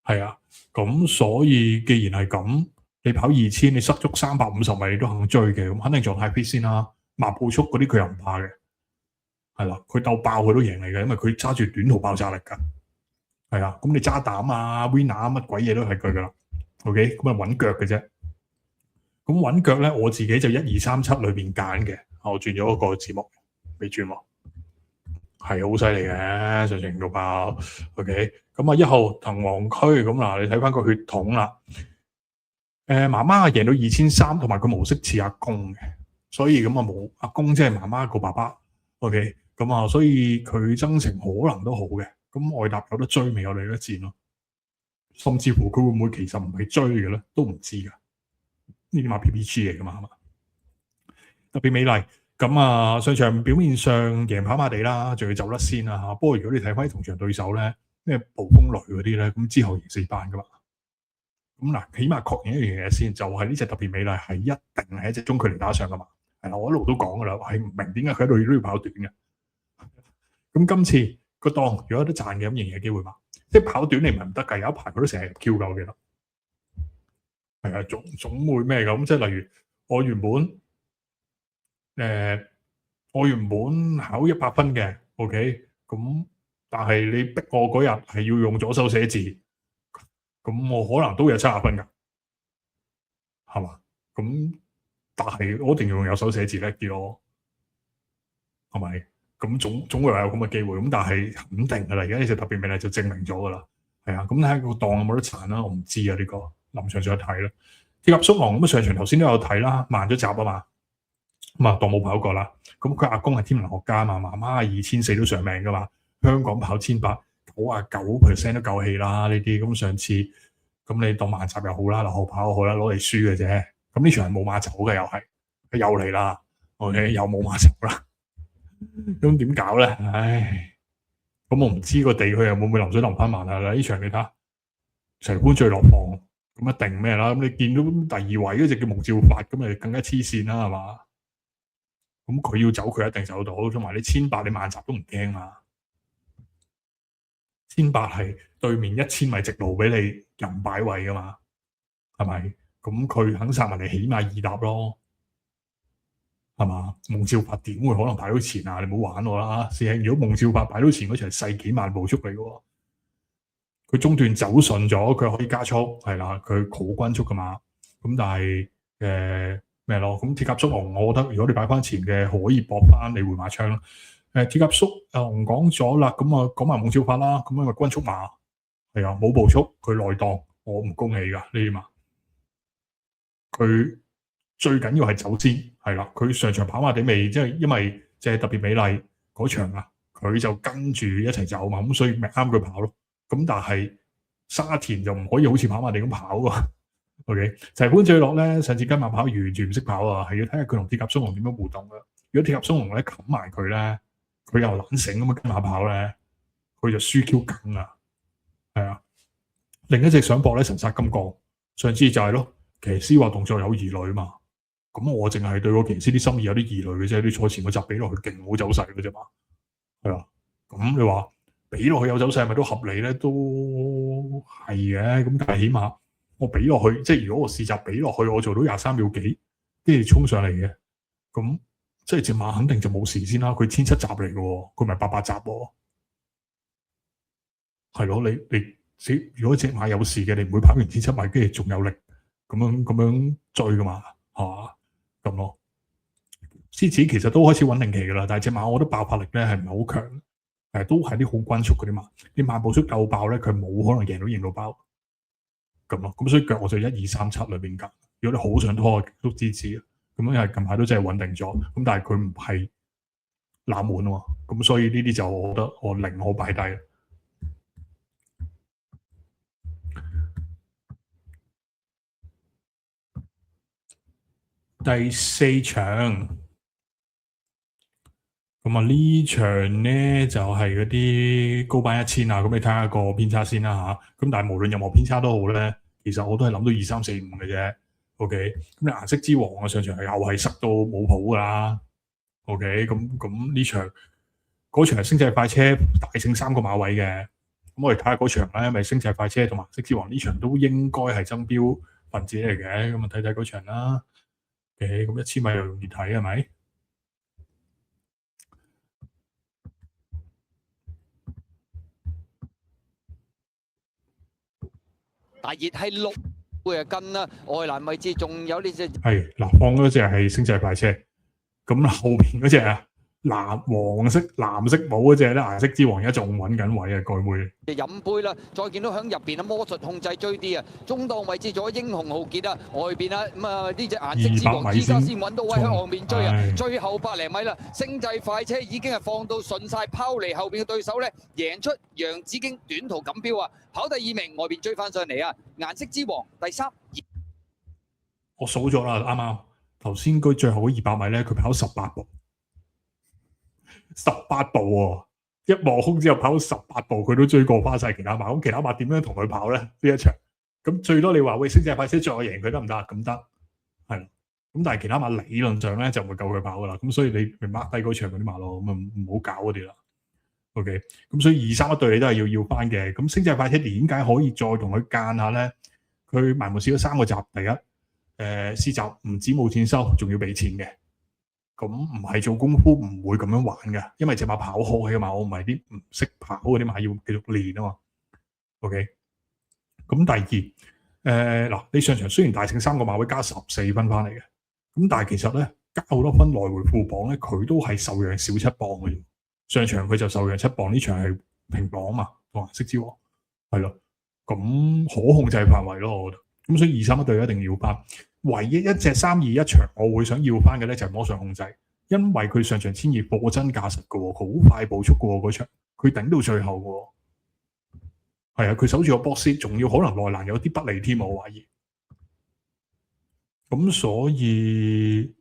係啊，咁所以既然係咁，你跑2000，你塞足350米，你都肯追嘅，咁肯定狀態 fit 先啦。慢步速嗰啲佢又唔怕嘅，係啦，佢鬥爆佢都贏你嘅，因為佢揸住短途爆炸力㗎。係啊，咁你揸膽啊、Winner 啊乜鬼嘢都係佢㗎啦。OK，咁啊穩腳嘅啫。咁穩腳咧，我自己就1、2、3、7裏邊揀嘅，我轉咗個字幕，未轉喎。係好犀利嘅，上程到爆 ，OK。咁啊1號藤黃區，咁嗱你睇翻個血統啦。媽媽贏到2300，同埋佢模式似阿公嘅，所以咁啊冇阿公即係媽媽個爸爸 ，OK。咁啊，所以佢增程可能都好嘅。咁外搭有得追未有你得戰咯，甚至乎佢會唔會其實唔係追嘅咧，都唔知㗎。呢啲馬 PPG 嚟㗎嘛，係嘛？特別美麗。咁啊，上場表面上贏跑馬地啦，仲要走甩先啦嚇。不過如果你睇翻同場對手咧，咩暴風雷嗰啲咧，咁之後贏4班噶嘛。咁嗱，起碼確認一樣嘢先，就係呢隻特別美麗係一定係一隻中距離打上噶嘛。係啦，我一路都講噶啦，係唔明點解佢喺度都要跑短嘅。咁今次個檔如果有得賺嘅，咁仍然有機會嘛。即係跑短你唔係唔得㗎，有一排佢都成日 Q 夠嘅啦。係啊，總會咩咁？即係例如我原本。我原本考100分嘅 ，OK，咁但係你逼我嗰日係要用左手寫字，咁我可能都有70分㗎，係嘛？咁但係我一定要用右手寫字叻啲咯，係咪？咁總會有咁嘅機會。咁但係肯定㗎啦，而家呢隻特別美麗就證明咗㗎啦。係啊，咁睇下個檔有冇得殘啦，我唔知啊呢個，臨場再睇啦。鐵甲叔王咁上場頭先都有睇啦，慢咗集啊嘛，咁啊當冇跑過啦。咁佢阿公係天文學家啊嘛，媽媽2400都上命噶嘛，香港跑1899%都夠氣啦呢啲。咁上次咁你當慢集又好啦，落後跑又好啦，攞嚟輸嘅啫。咁呢場係冇馬走嘅又嚟啦，OK 又冇馬走啦。咁點搞咧？唉，咁我唔知個地佢又會唔會淋水淋翻慢啊？呢場你睇下，成官最落房。咁一定咩啦？咁你見到第2位嗰隻叫蒙兆發，咁咪更加黐線啦，係嘛？咁佢要走，佢一定走到。同埋你1800，你慢集都唔驚嘛？1800係對面1000米直路俾你任擺位噶嘛？係咪？咁佢肯殺埋你，起碼2搭咯，係嘛？蒙兆發點會可能擺到前啊？你唔好玩我啦，師兄！如果蒙兆發擺到前嗰場係世紀慢步速嚟嘅喎。佢中段走順咗，佢可以加速，係啦，佢好均速噶嘛。咁但係咩咯？咁鐵甲叔王，我覺得如果你擺翻前嘅，可以搏翻你回馬槍啦。鐵甲叔王講咗啦，咁啊講埋蒙兆發啦，咁因為均速馬係啊冇步速，佢內檔，我唔恭喜㗎呢啲馬。佢最緊要係走先，係啦，佢上場跑馬地尾，即係因為即係特別美麗嗰場啊，佢就跟住一齊走嘛，咁所以咪啱佢跑咯。咁但係沙田就唔可以好似跑馬地咁跑喎。OK，齊潘最落咧，上次跟馬跑完全唔識跑啊，係要睇下佢同鐵甲松龍點樣互動啊。如果鐵甲松龍咧冚埋佢咧，佢又懶醒咁樣跟馬跑咧，佢就輸 Q 梗啊。係啊，另一隻想搏咧神殺金剛，上次就係咯，騎師話動作有疑慮嘛，咁我淨係對個騎師啲心意有啲疑慮嘅啫，啲賽前個集比落去勁好走勢嘅啫嘛。係啊，咁你話？俾落去有走勢係咪都合理咧？都係嘅。咁但係起碼我俾落去，即係如果我試集俾落去，我做到23秒幾，跟住衝上嚟嘅，咁即係隻馬肯定就冇事先啦。佢17集嚟嘅喎，佢咪88集喎。係咯，你如果隻馬有事嘅，你唔會跑完17米，跟住仲有力咁樣追噶嘛？係嘛？咁咯。獅子其實都開始穩定期㗎啦，但係隻馬我覺得爆發力咧係唔係好強。都係啲好均速嗰啲馬，啲慢步速夠爆咧，佢冇可能贏到包咁咯。咁所以腳我就1、2、3、7裏邊揀。如果你好想拖，都支持。咁因為近排都真係穩定咗，咁但係佢唔係冷門啊嘛，咁所以呢啲就我覺得我寧可擺低。第4場。咁啊呢場咧就係嗰啲高班1000啊，咁你睇下個偏差先啦吓。咁但係無論任何偏差都好咧，其實我都係諗到2、3、4、5嘅啫。OK，咁你顏色之王啊上場又係塞到冇譜噶啦。OK，咁呢場嗰場係星際快車大勝3個馬位嘅。咁我哋睇下嗰場咧，因為星際快車同埋顏色之王呢場都應該係爭標分子嚟嘅。咁啊睇睇嗰場啦。OK，咁1000米又容易睇係咪？大熱係6會跟啦，外欄位置仲有呢隻係嗱，放嗰隻係星際快車，咁後邊嗰隻啊黃色藍色帽嗰隻咧顏色之王而家仲揾緊位啊，蓋妹。飲杯啦，再見到響入邊啊魔術控制追啲啊，中檔位置咗英雄豪傑啊，外邊啊咁啊呢隻顏色之王依家先揾到位喺後面追啊，最後100零米啦，星際快車已經係放到順晒拋離後邊嘅對手咧，贏出楊子京短途錦標啊，跑第2名，外邊追翻上嚟啊，顏色之王第3。我數咗啦，啱啱頭先佢最後嗰200米咧，佢跑18步，18步喎。一望空之後跑18步，佢都追過翻晒其他馬。咁其他馬點樣同佢跑咧？呢一場咁最多你話喂星際快車再贏佢得唔得？咁得係。咁但係其他馬理論上咧就唔會夠佢跑噶啦。咁所以你咪 mark 低嗰場嗰啲馬咯。咁啊唔好搞嗰啲啦。OK。咁所以2、3一對你都係要翻嘅。咁星際快車點解可以再同佢間下咧？佢埋門試咗3個集，第一試集唔止冇錢收，仲要俾錢嘅。咁唔係做功夫唔會咁樣玩嘅，因為隻馬跑開嘅嘛，我唔係啲唔識跑嗰啲馬要繼續練啊嘛。OK，咁第二嗱，你上場雖然大勝3個馬位加14分翻嚟嘅，咁但係其實咧加好多分來回副榜咧，佢都係受讓少7磅嘅啫。上場佢就受讓7磅，呢場係平磅啊嘛，同顏色之王係咯，咁可控制範圍咯，我覺得。咁所以2-3-1隊一定要翻。唯一一隻3-2-1場我會想要翻嘅咧就係魔術控制，因為佢上場千二貨真價實嘅喎，好快步速嘅喎嗰場，佢頂到最後嘅喎。係啊，佢守住個 box， 仲要可能內欄有啲不利添，我懷疑。咁所以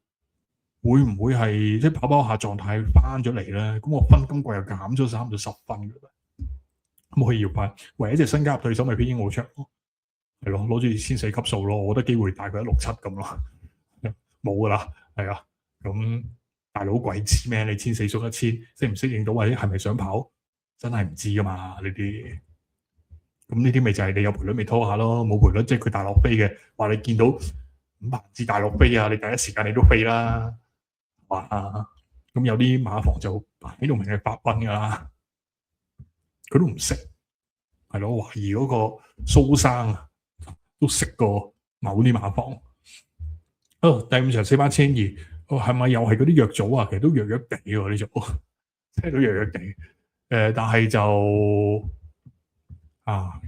會唔會係即係跑跑下狀態翻咗嚟咧？咁我分今季又減咗3到10分嘅啦。咁可以要翻，唯一隻新加入對手咪偏英澳場咯，係咯，攞住1004級數咯，我覺得機會大概167咁咯，冇噶啦，係啊。咁大佬鬼知咩？你1004縮1000，適唔適應到或者係咪想跑？真係唔知噶嘛呢啲。咁呢啲咪就係你有賠率咪拖下咯，冇賠率即係佢大落飛嘅，話你見到500字大落飛啊，你第一時間你都飛啦，哇！咁有啲馬房就喺度明係8分噶啦，佢都唔識，係咯，懷疑嗰個蘇生啊都識過某啲馬房。第5場4班1200，係咪又係嗰啲弱組啊？其實都弱弱地喎呢組，即係都弱弱地。但係就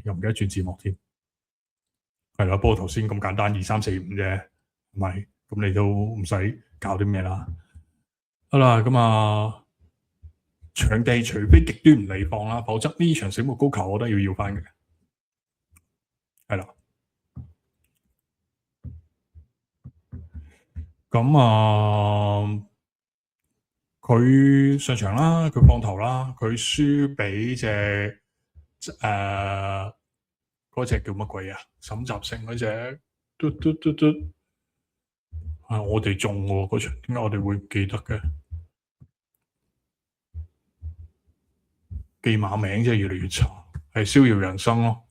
又唔記得轉字幕添，係啦。不過頭先咁簡單，2、3、4、5啫，係咪？咁你都唔使搞啲咩啦。好啦，咁場地除非極端唔理放啦，否則呢場醒目高球我覺得要翻嘅，係啦。咁佢上場啦，佢放頭啦，佢輸俾隻嗰隻叫乜鬼啊？沈集成嗰隻，我哋中喎嗰場，點解我哋會唔記得嘅？記馬名真係越嚟越差，係逍遙人生咯，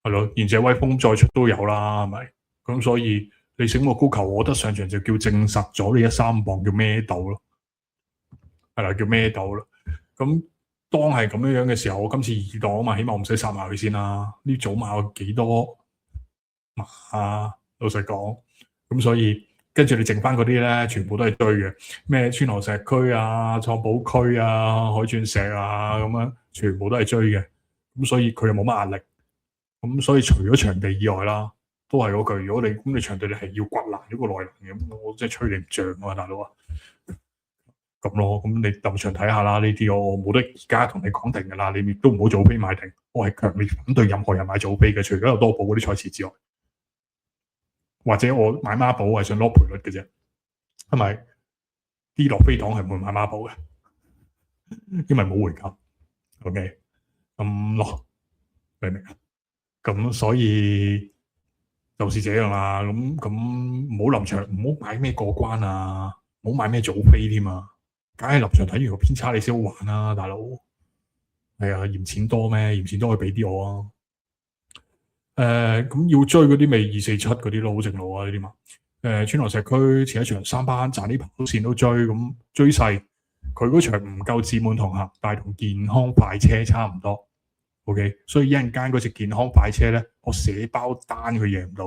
係咯，賢者威風再出都有啦，係咪？咁所以你醒目高球，我覺得上場就叫證實咗你1-3磅叫孭斗咯，係啦，叫孭斗咯。咁當係咁樣嘅時候，我今次2檔啊嘛，起碼我唔使殺埋佢先啦。呢組馬有幾多馬？老實講，咁所以跟住你剩翻嗰啲咧，全部都係堆嘅，咩川河石區啊、創寶區啊、海鑽石啊咁樣，全部都係追嘅。咁所以佢又冇乜壓力。咁所以除咗場地以外啦，都係嗰句，如果你場地你係要刮爛咗個內欄嘅，我真係吹你唔脹啊，大佬啊！咁咯，咁你臨場睇下啦，呢啲我冇得而家同你講定噶啦，你亦都唔好早飛買定。我係強烈反對任何人買早飛嘅，除咗有多寶嗰啲賽事之外，或者我買孖寶係想攞賠率嘅啫，係咪？啲落飛檔係唔會買孖寶嘅，因為冇回購。OK， 咁咯，明唔明啊？咁所以就是這樣啦。咁唔好臨場，唔好買咩過關啊，唔好買咩早飛添啊。梗係臨場睇完個偏差你先好玩啦，大佬。係啊，嫌錢多咩？嫌錢多可以俾啲我啊。咁要追嗰啲咪247嗰啲咯，好正路啊呢啲嘛。川河石區前一場3班賺啲跑線都追，咁追細佢嗰場唔夠自滿同行，但係同健康快車差唔多。OK， 所以一陣間嗰隻健康快車咧，我寫包單佢贏唔到。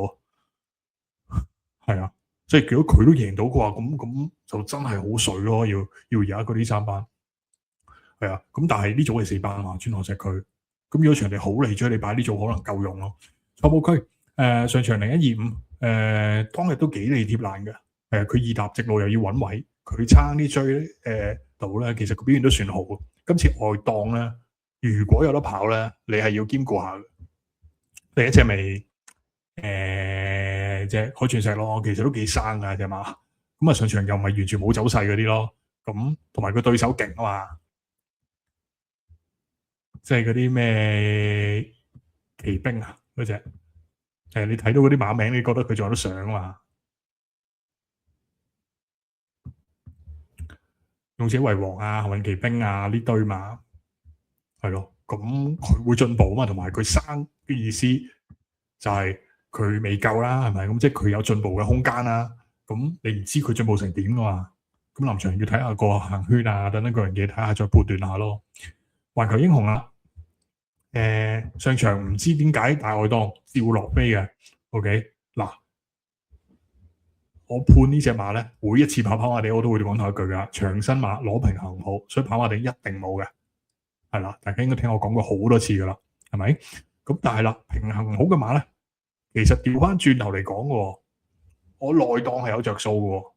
係啊。即係如果佢都贏到嘅話，咁就真係好水咯。要而家嗰啲3班，係啊。咁但係呢組係4班啊嘛，川河石區。咁如果場地好嚟追，你擺呢組可能夠用咯。創寶區上場0125，當日都幾利貼爛嘅。佢2踏直路又要揾位，佢撐啲追到咧，其實個表現都算好。今次外檔咧，如果有得跑咧，你係要兼顧下嘅。第一隻咪隻海鑽石咯，其實都幾生噶隻馬，咁上場又唔係完全冇走勢嗰啲咯，咁同埋佢對手勁啊嘛，即係嗰啲咩騎兵啊嗰隻，你睇到嗰啲馬名，你覺得佢仲有得上啊嘛？勇者為王啊，幸運騎兵啊呢堆馬，係咯，咁佢會進步啊嘛，同埋佢生嘅意思就係佢未夠啦，係咪？咁即係佢有進步嘅空間啦。咁你唔知佢進步成點噶嘛？咁臨場要睇下個行圈啊，等等各樣嘢睇下，再判斷下咯。環球英雄啦，上場唔知點解大外檔照落飛嘅。OK， 嗱，我判呢隻馬咧，每一次跑馬地我都會講同一句噶，長身馬攞平衡好，所以跑馬地一定冇嘅，係啦，大家應該聽我講過好多次噶啦，係咪？咁但係啦，平衡好嘅馬咧，其實調翻轉頭嚟講嘅，我內檔係有着數嘅，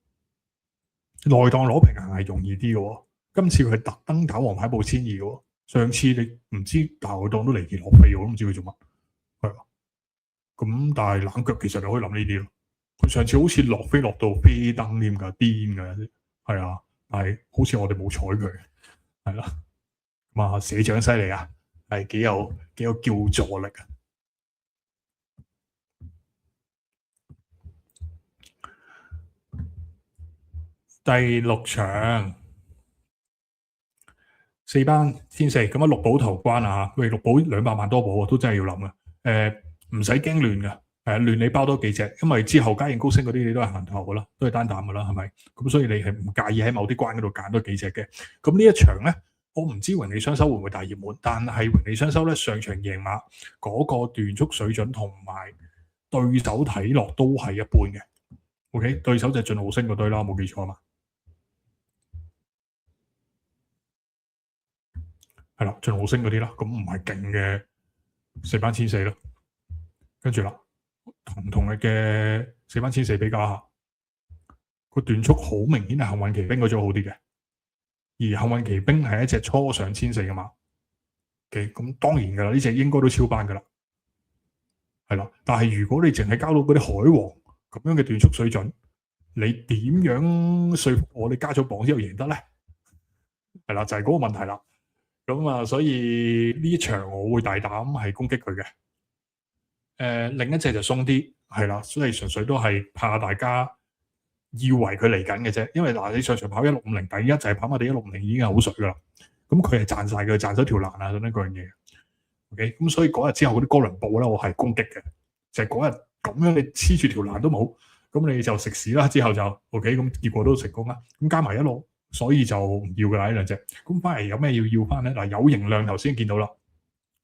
內檔攞平衡係容易啲嘅。今次佢係特登搞黃牌報1200嘅，上次你唔知大外檔都離奇落飛，我都唔知佢做乜，係啊。咁但係冷腳其實你可以諗呢啲咯。佢上次好似落飛落到飛燈添㗎，癲㗎，係啊。但係好似我哋冇睬佢，係啦。咁啊，社長犀利啊，係幾有叫座力啊！第6場4班1400，咁啊六寶頭關啊，喂，六寶200萬多寶都真係要諗啊。唔使驚亂㗎，亂你包多幾隻，因為之後嘉應高升嗰啲你都係行頭㗎啦，都係單膽㗎啦，係咪？咁所以你係唔介意喺某啲關嗰度揀多幾隻嘅。咁呢一場咧，我唔知榮利雙收會唔會大熱門，但係榮利雙收咧上場贏馬嗰個段速水準同埋對手睇落都係一般嘅。OK， 對手就係進浩星嗰堆啦，冇記錯嘛。係啦，進浩星嗰啲啦，咁唔係勁嘅4班1400咯。跟住啦，同日嘅4班1400比較下，個段速好明顯係幸運奇兵嗰組好啲嘅，而幸運奇兵係一隻初上1400嘅馬。嘅咁當然㗎啦，呢隻應該都超班㗎啦，係啦。但係如果你淨係交到嗰啲海王咁樣嘅段速水準，你點樣說服我哋加咗磅之後贏得咧？係啦，就係嗰個問題啦。咁啊，所以呢一場我會大膽係攻擊佢嘅。另一隻就鬆啲，係啦，所以純粹都係怕大家以為佢嚟緊嘅啫。因為嗱，你上場跑1650，第一就係跑馬地1650已經係好水噶啦。咁佢係賺晒嘅，賺咗條欄啊，咁樣嗰樣嘢。OK， 咁所以嗰日之後嗰啲哥倫布咧，我係攻擊嘅，就係嗰日咁樣你黐住條欄都冇，咁你就食屎啦。之後就 OK， 咁結果都成功啦。咁加埋一路，所以就唔要㗎啦呢兩隻。咁翻嚟有咩要翻咧？嗱，有形量頭先見到啦。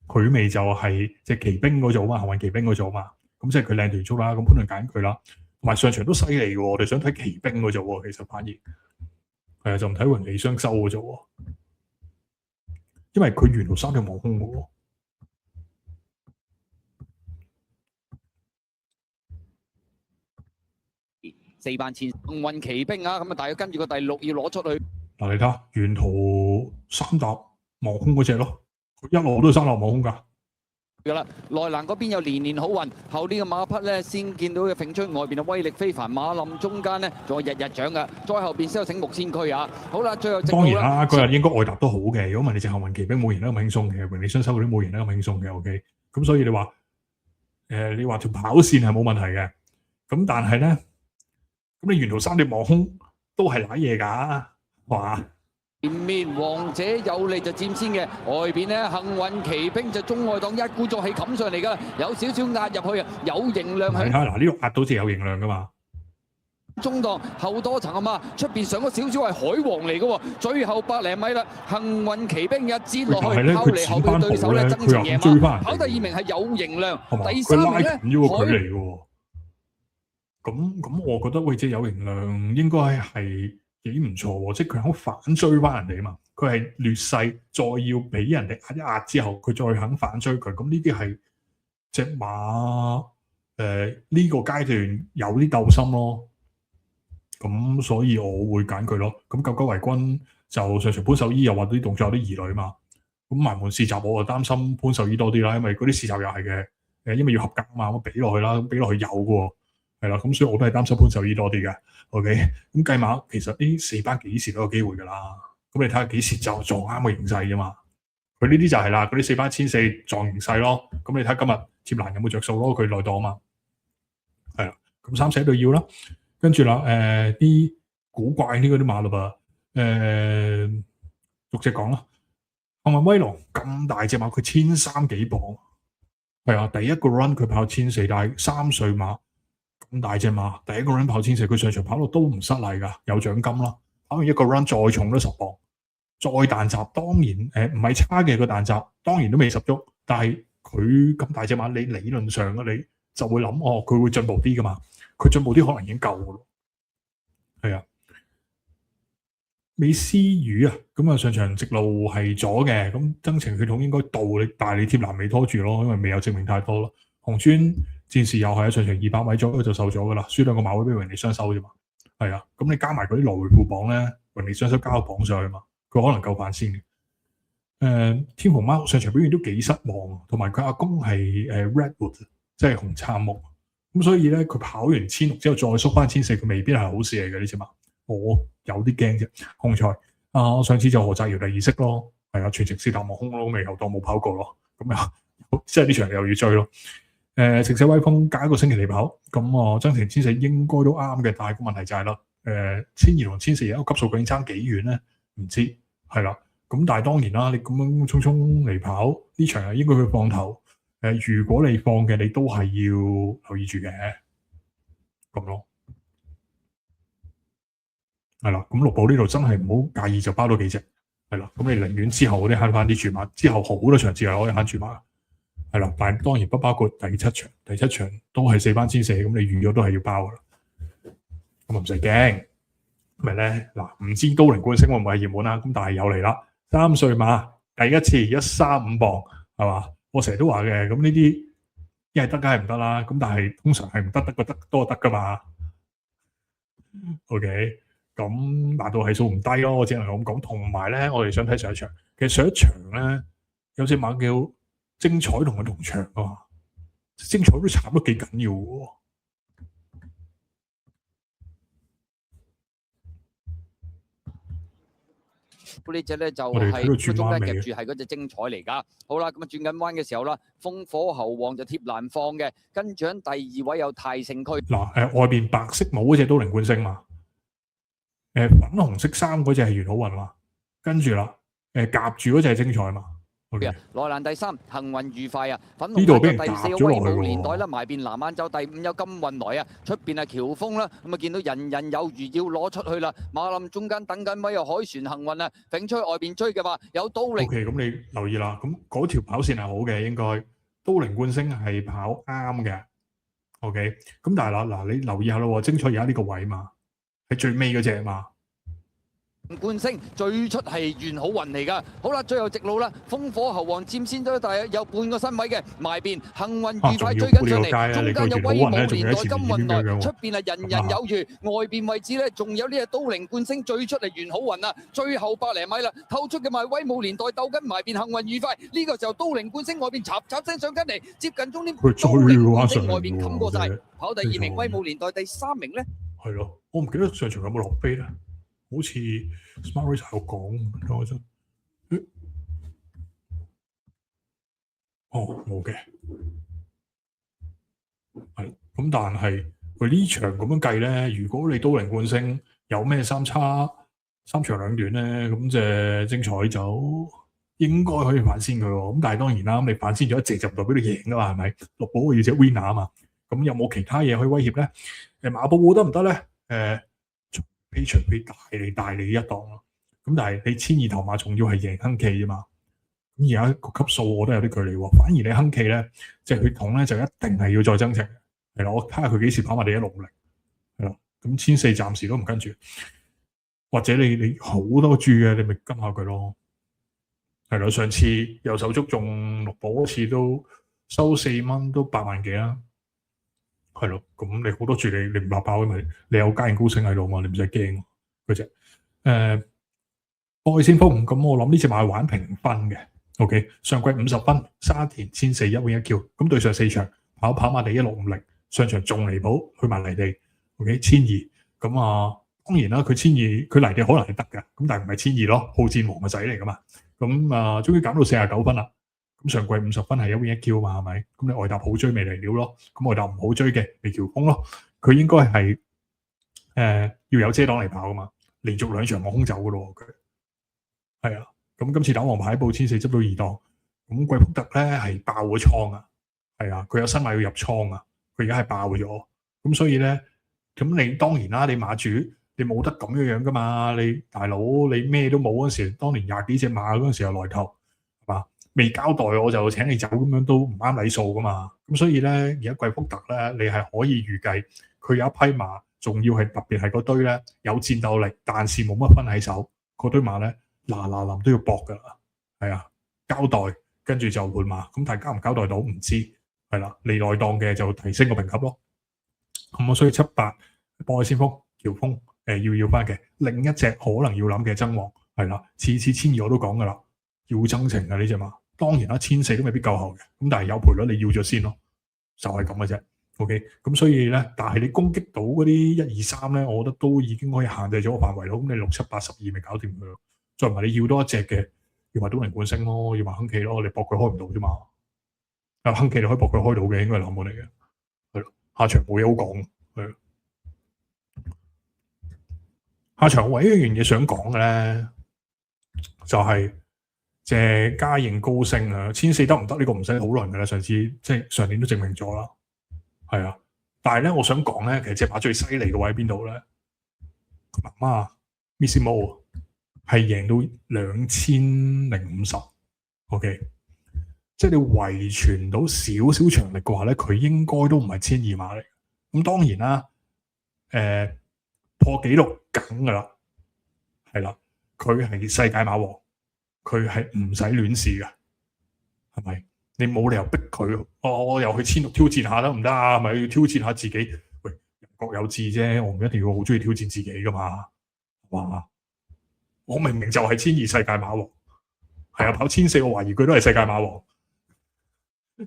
佢咪就係隻騎兵嗰組嘛，幸運騎兵嗰組嘛，咁即係佢靚段速啦，咁潘頓揀佢啦，同埋上場都犀利嘅喎，我哋想睇騎兵嗰組喎，其實反而係啊，就唔睇榮利雙收嗰組喎，因為佢沿途3條望空嘅喎。4班前幸運騎兵啊，咁啊，大約跟住個第6要攞出去。嗱，你睇下沿途3搭望空嗰隻咯。一路都係3落望空㗎。㗎啦，內欄嗰邊有年年好運，後呢個馬匹咧先見到嘅揈出外邊嘅威力非凡，馬林中間咧仲有日日獎㗎，再後邊先有醒目先驅啊！好啦，最後當然啦，嗰日應該外搭都好嘅。如果問你隻幸運騎兵冇贏得咁輕鬆嘅，榮利雙收嗰啲冇贏得咁輕鬆嘅 ，OK。咁所以你話你話條跑線係冇問題嘅，咁但係咧，咁你沿途3條望空都係揦嘢㗎，話。前面王者有利就佔先嘅，外邊咧幸運騎兵就中外檔一鼓作氣冚上嚟㗎，有少少壓入去啊，有形量喺。嗱，呢度壓到似有形量㗎嘛。中檔後多層啊嘛，出邊上咗少少係海王嚟嘅喎，最後100零米啦，幸運騎兵一截落去，後嚟後邊對手咧爭情贏馬，跑第2名係有形量，第3名咧佢拉緊咗個距離喎。咁我覺得喂，隻有形量應該係幾唔錯喎，即係佢肯反追翻人哋啊嘛，佢係劣勢，再要俾人哋壓一壓之後，佢再肯反追佢，咁呢啲係隻馬呢個階段有啲鬥心咯，咁所以我會揀佢咯。咁九九為君就上場潘秀依又話啲動作有啲疑慮啊嘛，咁埋門試閘我就擔心潘秀依多啲啦，因為嗰啲試閘又係嘅，因為要合格啊嘛，咁俾落去啦，咁俾落去有嘅喎。係啦，咁所以我都係擔心潘秀依多啲嘅。OK， 咁計馬其實呢4班幾時都有機會㗎啦。咁你睇下幾時就撞啱個形勢啫嘛。佢呢啲就係啦，嗰啲4班1400撞形勢咯。咁你睇今日貼欄有冇着數咯？佢內檔啊嘛。係啦，咁3寫都要啦。跟住啦，啲古怪啲嗰啲馬嘞噃，逐隻講啦。幸運威龍咁大隻馬，佢1300幾磅。係啊，第一個 run 佢跑1400，但係3歲馬。咁大隻馬，第一個 run 跑1400，佢上場跑到都唔失禮㗎，有獎金啦。跑完一個 run 再重都10磅，再彈閘當然唔係差嘅個彈閘，當然都未十足。但係佢咁大隻馬，你理論上你就會諗佢會進步啲㗎嘛。佢進步啲可能已經夠㗎咯。係啊。美斯魚啊，咁啊上場直路係左嘅，咁增程血統應該到你，但係你貼欄尾拖住咯，因為未有證明太多咯。紅磚戰士又係上場200米左右就受咗噶啦，輸2個馬位俾榮利雙收啫嘛。係啊，咁你加埋嗰啲來回副榜咧，榮利雙收加個榜上去嘛，佢可能夠飯先嘅。天虹貓上場表現都幾失望，同埋佢阿公係Redwood，即係紅杉木，咁所以咧佢跑完1600之後再縮翻1400，佢未必係好事嚟嘅呢隻馬。我有啲驚啫，紅菜啊！上次就何澤堯第2式咯，係啊，全程試探望空咯，未後當冇跑過咯，咁啊，即係呢場又要追咯。城市威風加一個星期嚟跑，咁啊增程1400應該都啱嘅，但係個問題就係啦，1200同1400一個級數究竟爭幾遠咧？唔知係啦，咁但係當然啦，你咁樣匆匆嚟跑呢場係應該去放頭，如果你放嘅，你都係要留意住嘅，咁咯。係啦，咁綠寶呢度真係唔好介意就包多幾隻，係啦，咁你寧願之後嗰啲慳翻啲注碼，之後好多場次係可以慳注碼，係啦，但係當然不包括第7場，第7場都係4班千四，咁你預咗都係要包噶啦，咁唔使驚，咪咧嗱，唔知都靈冠星會唔會係熱門啦，咁但係有嚟啦，3歲馬第一次135磅係嘛，我成日都話嘅，咁呢啲一係得梗係唔得啦，咁但係通常係唔得得多得噶嘛 ，OK。咁難度係數唔低咯，我只能咁講。同埋咧，我哋想睇上一場，其實上一場咧有隻馬叫精彩同佢同場啊，精彩都慘得幾緊要嘅。呢隻咧就係中間夾住係嗰隻精彩嚟㗎。好啦，咁啊轉緊彎嘅時候啦，烽火猴王就貼欄放嘅，跟住喺第2位有泰盛區。嗱外邊白色帽嗰隻都靈冠星嘛。粉紅色衫嗰隻係元好運嘛，跟住啦，夾住嗰隻係精彩嘛。內欄第3，幸運愉快啊！粉呢度俾人第4威武年代啦，埋邊南晏晝第5有金運來啊，出邊係喬峰啦，咁啊見到人人有餘要攞出去啦，馬林中間等緊位有海船幸運啊，揈出去外邊追嘅話有都靈。OK， 咁你留意啦，咁嗰條跑線係好嘅，應該都靈冠星係跑啱嘅。OK，咁但係嗱你留意下咯，精彩而家呢個位嘛。係最尾嗰隻嘛，冠星最出係元好運嚟㗎。好啦，最後直路啦，烽火猴王佔先咗，大約有半個身位嘅埋邊，幸運愉快追緊上嚟，中間有威武年代金運來，出邊係人人有餘，外邊位置咧仲有呢隻都靈冠星最出嚟元好運啊，最後100零米啦，透出嘅埋威武年代鬥緊埋邊幸運愉快，呢個時候都靈冠星外邊插聲上緊嚟，接近終點，都靈冠星外邊冚過晒，跑第2名威武年代，第3名咧。係咯，我唔記得上場有冇落飛咧，好似 Smart Race 有講，等我先。哦，冇嘅，係咁，但係佢呢場咁樣計咧，如果你都靈冠星有咩3長2短咧，咁隻精彩就應該可以反先佢喎。咁但係當然啦，咁你反先咗一隻就唔代表你贏噶嘛，係咪？綠寶要隻 winner 啊嘛。咁有冇其他嘢可以威脅咧？馬寶寶得唔得咧？除非大你一檔咯。咁但係你1200頭馬仲要係贏亨記啫嘛。咁而家個級數我都有啲距離喎。反而你亨記咧，隻血統咧就一定係要再增程。係啦，我睇下佢幾時跑埋第160。係啦，咁1400暫時都唔跟住。或者你好多注嘅，你咪跟下佢咯。係啦，上次右手足中綠寶嗰次都收4蚊，都8萬幾啦。係咯，咁你好多注你唔爆爆，因為你有家燕高升喺度嘛，你唔使驚嗰隻。愛先鋒，咁我諗呢隻馬玩平分嘅。OK， 上季50分，沙田1400一換一叫，咁對上4場跑馬地1650，上場仲離譜，去埋泥地。OK， 1200，咁啊，當然啦，佢1200佢泥地可能係得嘅，咁但係唔係1200咯，好戰王嘅仔嚟噶嘛。咁啊，終於減到49分啦。咁上季50分係一 win 一 Q 嘛，係咪？咁你外搭好追未嚟料咯，咁外搭唔好追嘅未喬峰咯，佢應該係要有遮擋嚟跑噶嘛，連續2場望空走噶咯，佢係啊。咁今次打王牌報1400執到2檔，咁貴福特咧係爆咗倉啊，係啊，佢有新馬要入倉啊，佢而家係爆咗，咁所以咧，咁你當然啦，你馬主你冇得咁樣噶嘛，你大佬你咩都冇嗰時，當年20幾隻馬嗰陣時候來頭係嘛？未交代我就請你走咁樣都唔啱理數噶嘛，咁所以咧而家貴福特咧你係可以預計佢有一批馬仲要係特別係嗰堆咧有戰鬥力，但是冇乜分喺手嗰堆馬咧，嗱臨都要搏㗎啦，係啊，交代跟住就換馬，咁但係交唔交代到唔知，係啦，利內檔嘅就提升個評級咯。咁我所以7、8博愛先鋒、喬峰要翻嘅，另一隻可能要諗嘅爭王係啦，次1200我都講㗎啦，要爭情嘅呢隻馬，當然啦1400都未必夠後嘅，咁但係有賠率你要咗先咯，就係咁嘅啫。OK， 咁所以咧，但係你攻擊到嗰啲1、2、3咧，我覺得都已經可以限制咗個範圍咯。咁你6、7、8、12咪搞掂佢咯。再唔係你要多一隻嘅，要埋東寧冠星咯，要埋亨企咯，你搏佢開唔到啫嘛。啊，亨企你可以搏佢開到嘅，應該係冷門嚟嘅。係咯，下場冇嘢好講。係。下場唯一一樣嘢想講嘅咧，就係隻嘉應高升啊，1400得唔得？呢個唔使討論㗎啦。上次即係上年都證明咗啦。係啊，但係咧，我想講咧，其實隻馬最犀利嘅位喺邊度咧？媽媽 Miss Mo 係贏到2050，OK， 即係你遺傳到少少長力嘅話咧，佢應該都唔係1200馬嚟。咁當然啦，破紀錄梗噶啦，係啦，佢係世界馬王，佢係唔使亂試噶，係咪？你冇理由逼佢，我又去1600挑戰下得唔得啊？咪要挑戰下自己？喂，人各有志啫，我唔一定要好中意挑戰自己噶嘛。哇！我明明就係1200世界馬王，係啊，跑1400我懷疑佢都係世界馬王。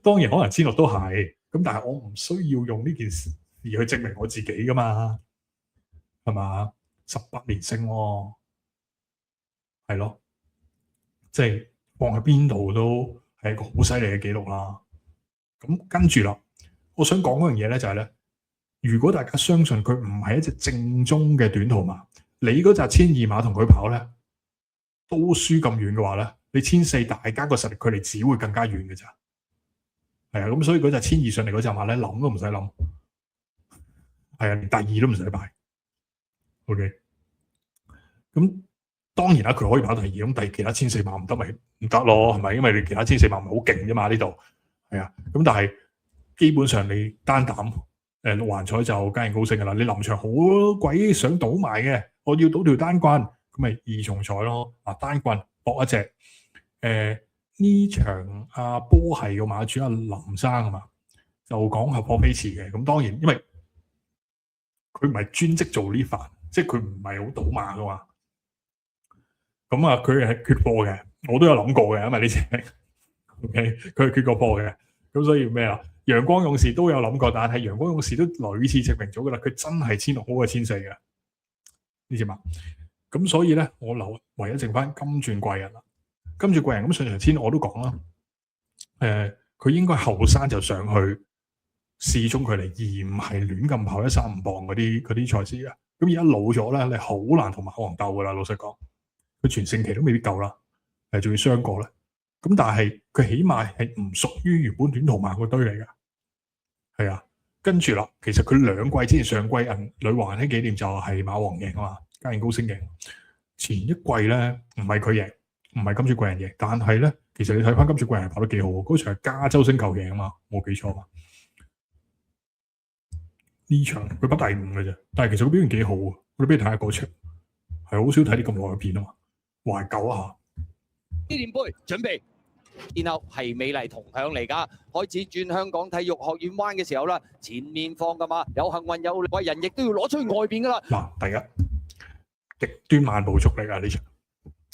當然可能1600都係，咁但係我唔需要用呢件事而去證明我自己噶嘛，係嘛？18連勝喎，係咯，即係放喺邊度都係一個好犀利嘅記錄啦。咁跟住啦，我想講嗰樣嘢咧就係咧，如果大家相信佢唔係一隻正宗嘅短途馬，你嗰隻1200馬同佢跑咧都輸咁遠嘅話咧，你1400大家個實力距離只會更加遠嘅咋。係啊，咁所以嗰隻1200上嚟嗰隻馬咧諗都唔使諗，係啊，連第2都唔使擺。OK， 咁當然啦，佢可以跑第2，咁其他1400馬唔得咪唔得咯，係咪？因為你其他1400馬唔係好勁啫嘛呢度，係啊。咁但係基本上你單膽6環彩就嘉應高升噶啦。你臨場好鬼想賭埋嘅，我要賭條單棍，咁咪2重彩咯。單棍搏一隻呢場波係個馬主林生啊嘛，就講合夥飛馳嘅。咁當然因為佢唔係專職做呢範，即係佢唔係好賭馬噶嘛。咁佢係缺貨嘅，我都有諗過嘅，因為呢隻 OK 佢係缺過貨嘅。咁所以咩啊？陽光勇士都有諗過，但係陽光勇士都屢次證明咗噶啦，佢真係1600好過1400嘅呢隻馬。咁所以咧，我唯一剩翻金鑽貴人啦。金鑽貴人咁上場前我都講啦，佢應該後生就上去試中距離，而唔係亂咁跑135磅嗰啲賽事嘅。咁而家老咗咧，你好難同馬王鬥噶啦。老實講，佢全盛期都未必夠啦，仲要傷過咧。咁但係佢起碼係唔屬於原本短途馬嗰堆嚟㗎，係啊。跟住啦，其實佢2季之前上季女皇呢紀念就係馬王贏啊嘛，嘉應高升贏。前一季咧唔係佢贏，唔係金鑽貴人贏，但係咧其實你睇翻金鑽貴人跑得幾好，嗰場係加州星球贏啊嘛，冇記錯嘛。呢場佢跑第5嘅啫，但係其實佢表現幾好啊。我哋俾你睇下嗰場，係好少睇啲咁耐嘅片啊嘛，懷舊一下。紀念杯準備，然後係美麗同向嚟㗎，開始轉香港體育學院彎嘅時候啦，前面放㗎嘛，有幸運有貴人，亦都要攞出去外邊㗎啦。嗱，第一極端慢步速嚟㗎呢場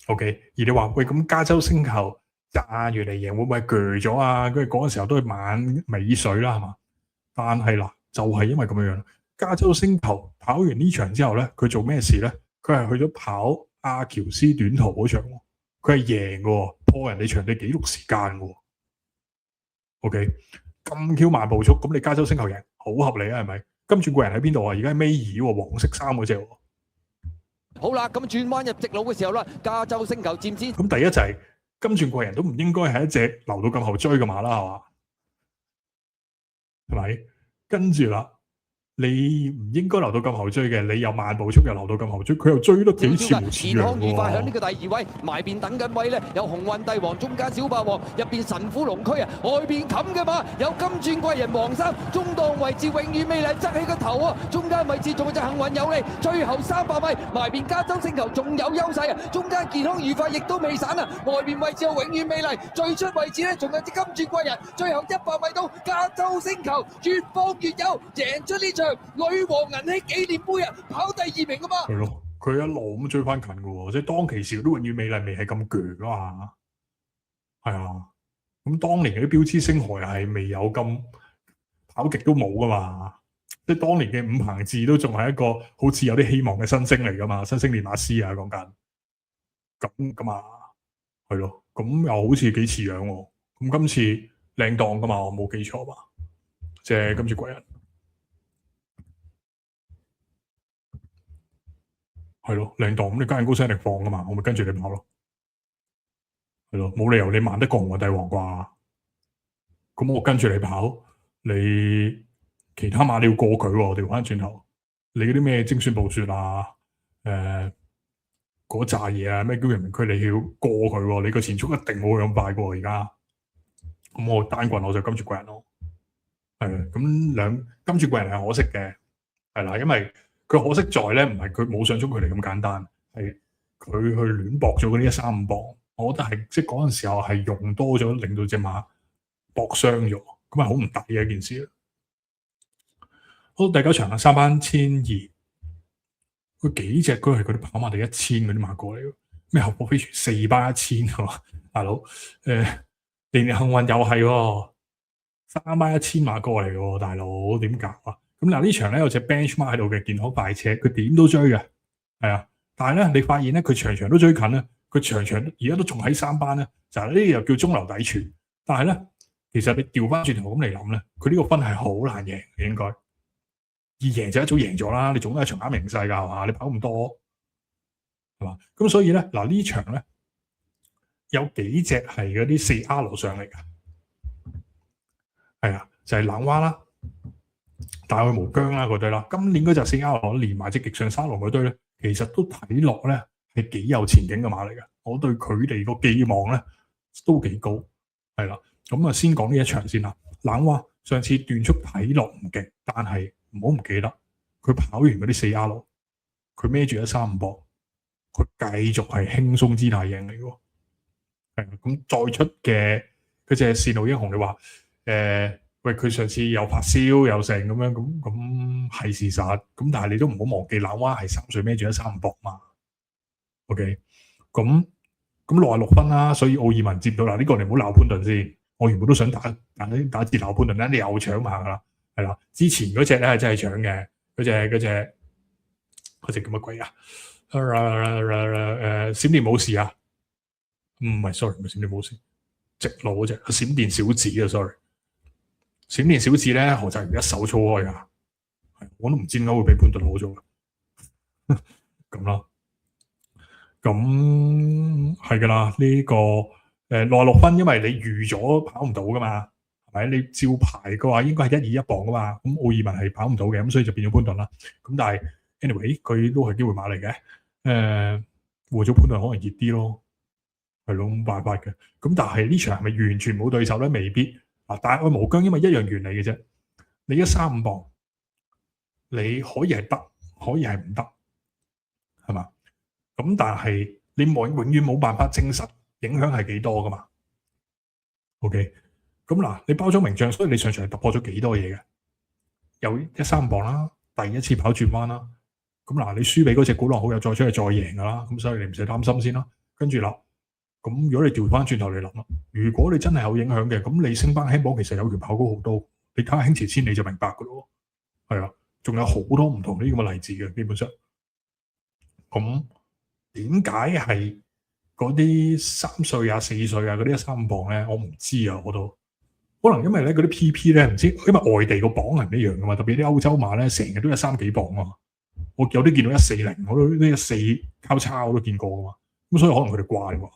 ，OK。而你話喂咁加州星球揸越嚟贏會唔會鋸咗啊？跟住嗰陣時候都係晚尾水啦，係嘛？但係嗱，就係因為咁樣樣，加州星球跑完呢場之後咧，佢做咩事咧？佢係去咗跑阿喬斯短途嗰場。佢係贏嘅，破人哋場地紀錄時間嘅。OK， 咁 Q 慢步速，咁你加州星球贏好合理啊？係咪？金鑽貴人喺邊度啊？而家係尾二，黃色衫嗰隻。好啦，咁轉彎入直路嘅時候啦，加州星球佔先。咁第一就係金鑽貴人都唔應該係一隻留到咁後追嘅馬啦，係嘛？係咪？跟住啦，你唔應該留到咁後追嘅，你又慢步速又留到咁後追，佢又追得幾似模似健樣康愉快響呢喎。個第二位，埋邊等緊位咧，有鴻運帝王，中間小霸王，入邊神虎龍區啊，外邊冚嘅馬有金鑽貴人黃衫，中檔位置永遠美麗側起個頭啊，中間位置仲有隻幸運有利，最後300米埋邊加州星球仲有優勢啊，中間健康愉快亦都未散啊，外邊位置有永遠美麗，最出位置咧仲有隻金鑽貴人，最後100米到加州星球越放越有，贏出呢場女王銀禧紀念杯啊，跑第2名啊嘛。係咯，佢一路咁追翻近嘅喎，即係當其時都永遠美麗未係咁鋸啊嘛。係啊，咁當年嗰啲標誌星河係未有咁跑極都冇噶嘛。即係當年嘅伍鵬志都仲係一個好似有啲希望嘅新星嚟噶嘛，新星練馬師啊講緊咁噶嘛，係咯，咁又好似幾似樣喎。咁今次靚檔噶嘛，我冇記錯嘛，即係今次貴人係咯靚檔，咁你加人高聲力放噶嘛，我咪跟住你跑咯，係咯，冇理由你慢得過紅運帝王啩？咁我跟住你跑，你其他馬你要過佢喎，調翻轉頭，你嗰啲咩精選暴雪啊，嗰扎嘢啊，咩叫人民區你要過佢喎，你個前速一定冇佢咁快過而家。咁我單棍我就跟住貴人咯，係啊，咁跟住貴人係可惜嘅，係啦，因為佢可惜在咧唔係佢冇上中距離咁簡單，係佢去亂搏咗嗰啲135磅，我覺得係即係嗰陣時候係用多咗，令到隻馬搏傷咗，咁係好唔抵嘅一件事。好，第9場啊，3班1200，佢幾隻都係嗰啲跑馬地1000嗰啲馬過嚟嘅，咩合波飛船4班1000係嘛，大佬年年幸運又係喎，3班1000馬過嚟喎，大佬點搞啊？咁嗱呢場咧有隻 benchmark 喺度嘅健康快車，佢點都追嘅，係啊，但係咧你發現咧佢場場都追近咧，佢場場而家都仲喺3班咧，就係呢啲又叫中流砥柱，但係咧其實你調翻轉頭咁嚟諗咧，佢呢個分係好難贏嘅應該。而贏就一早贏咗啦，你總係場啱名勢㗎係嘛？你跑咁多係嘛？咁所以咧嗱呢場咧有幾隻係嗰啲4R 上嚟㗎，係啊，就係冷蛙啦、大愛無疆啦嗰堆啦。今年嗰隻4R連埋隻極上沙龍嗰堆咧，其實都睇落咧係幾有前景嘅馬嚟嘅。我對佢哋個寄望咧都幾高，係啦。咁啊先講呢一場先啦。冷蛙上次段速睇落唔勁，但係唔好唔記得，佢跑完嗰啲4R，佢孭住135磅，佢繼續係輕鬆姿態贏嚟嘅。係咁再出嘅嗰隻線路英雄，你話喂佢上次又發燒又成咁樣，咁係事實。咁但係你都唔好忘記，冷蛙係3歲孭住135磅嘛。OK，咁66分啦，所以奧爾文接到啦。呢個你唔好鬧潘頓先，我原本都想打字鬧潘頓咧，你又搶下啦。係啦，之前嗰隻咧係真係搶嘅，嗰隻叫乜鬼啊？閃電武士啊，唔係 sorry，唔係閃電武士，直路嗰隻閃電小子啊 sorry， 閃電小子咧何澤如一手操開㗎，我都唔知點解會俾潘頓攞咗咁啦，咁係㗎啦，呢個66分，因為你預咗跑唔到㗎嘛。係咪？你照排嘅話，應該係121磅噶嘛。咁奧爾文係跑唔到嘅，咁所以就變咗潘頓啦。咁但係 anyway，佢都係機會馬嚟嘅。換咗潘頓可能熱啲咯，係咯，冇辦法嘅。咁但係呢場係咪完全冇對手咧？未必。嗱，大愛無疆因為一樣原理嘅啫。你135磅，你可以係得，可以係唔得，係嘛？咁但係你永遠冇辦法證實影響係幾多噶嘛 ？OK。咁嗱，你包咗名將，所以你上場係突破咗幾多嘢嘅？有135磅啦，第一次跑轉彎啦。咁嗱，你輸俾嗰隻古浪好友再出去再贏噶啦，咁所以你唔使擔心先啦。跟住啦，咁如果你調翻轉頭嚟諗啦，如果你真係有影響嘅，咁你升班輕磅其實有權跑高好多。你睇下輕馳千里就明白噶咯，係啊，仲有好多唔同呢啲咁嘅例子嘅，基本上。咁點解係嗰啲3歲啊、4歲啊嗰啲135磅咧？我唔知啊，我都。可能因為咧嗰啲 PP 咧唔知，因為外地個磅係唔一樣噶嘛，特別啲歐洲馬咧成日都130幾磅啊，我有啲見到140，我都呢140交叉我都見過噶嘛，咁所以可能佢哋慣喎，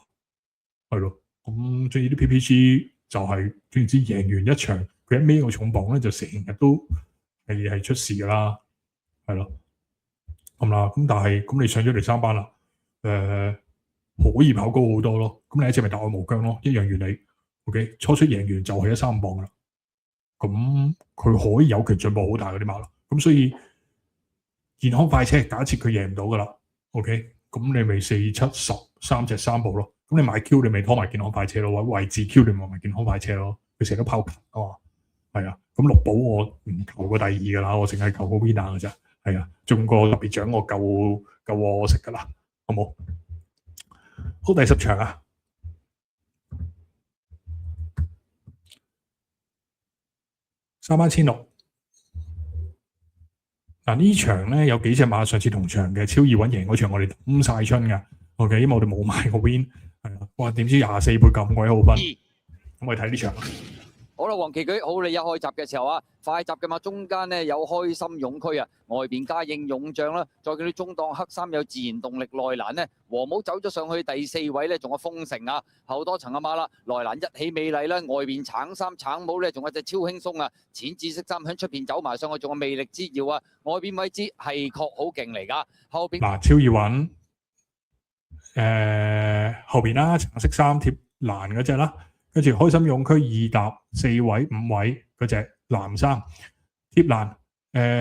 係咯，咁中意啲 PPG 就係總之贏完一場，佢一孭個重磅咧就成日都係出事㗎啦，係咯，咁啦。咁但係咁你上咗嚟3班啦，可以跑高好多咯。咁你一隻咪大愛無疆咯，一樣原理。OK， 初出贏完就係135磅啦。咁佢可以有權進步好大嗰啲馬啦。咁所以健康快車假設佢贏唔到㗎啦。OK， 咁你咪4、7、10 3隻3步咯。咁你買 Q 你咪拖埋健康快車咯，或者位置 Q 你咪健康快車咯。佢成日都拋近啊嘛。係啊，咁綠寶我唔求個第2㗎啦，我淨係求個 winner 㗎咋。係啊，中個特別獎我夠我食㗎啦，好冇？好，第10場啊，3班1600。嗱呢場咧有幾隻馬上次同場嘅超易穩贏嗰場我哋抌晒春㗎。OK， 因為我哋冇買個 win， 係啊，哇點知24倍咁鬼好分，咁我哋睇呢場。好啦，黃旗舉好，你一開閘嘅時候啊，快閘嘅馬中間呢有開心勇區啊，外邊加應勇將啦，再見到中檔黑衫有自然動力內欄呢，和帽走咗上去第4位呢，仲有豐盛啊，後多層嘅馬啦，內欄一起美麗啦，外邊橙衫橙帽呢，仲有隻超輕鬆啊，淺紫色衫響出邊走埋上去，仲有魅力之耀啊，外邊位置係確好勁嚟㗎，後邊嗱超易穩，後邊啦，橙色衫貼欄嗰隻啦。跟住開心勇區2搭4位5位嗰隻藍衫貼欄，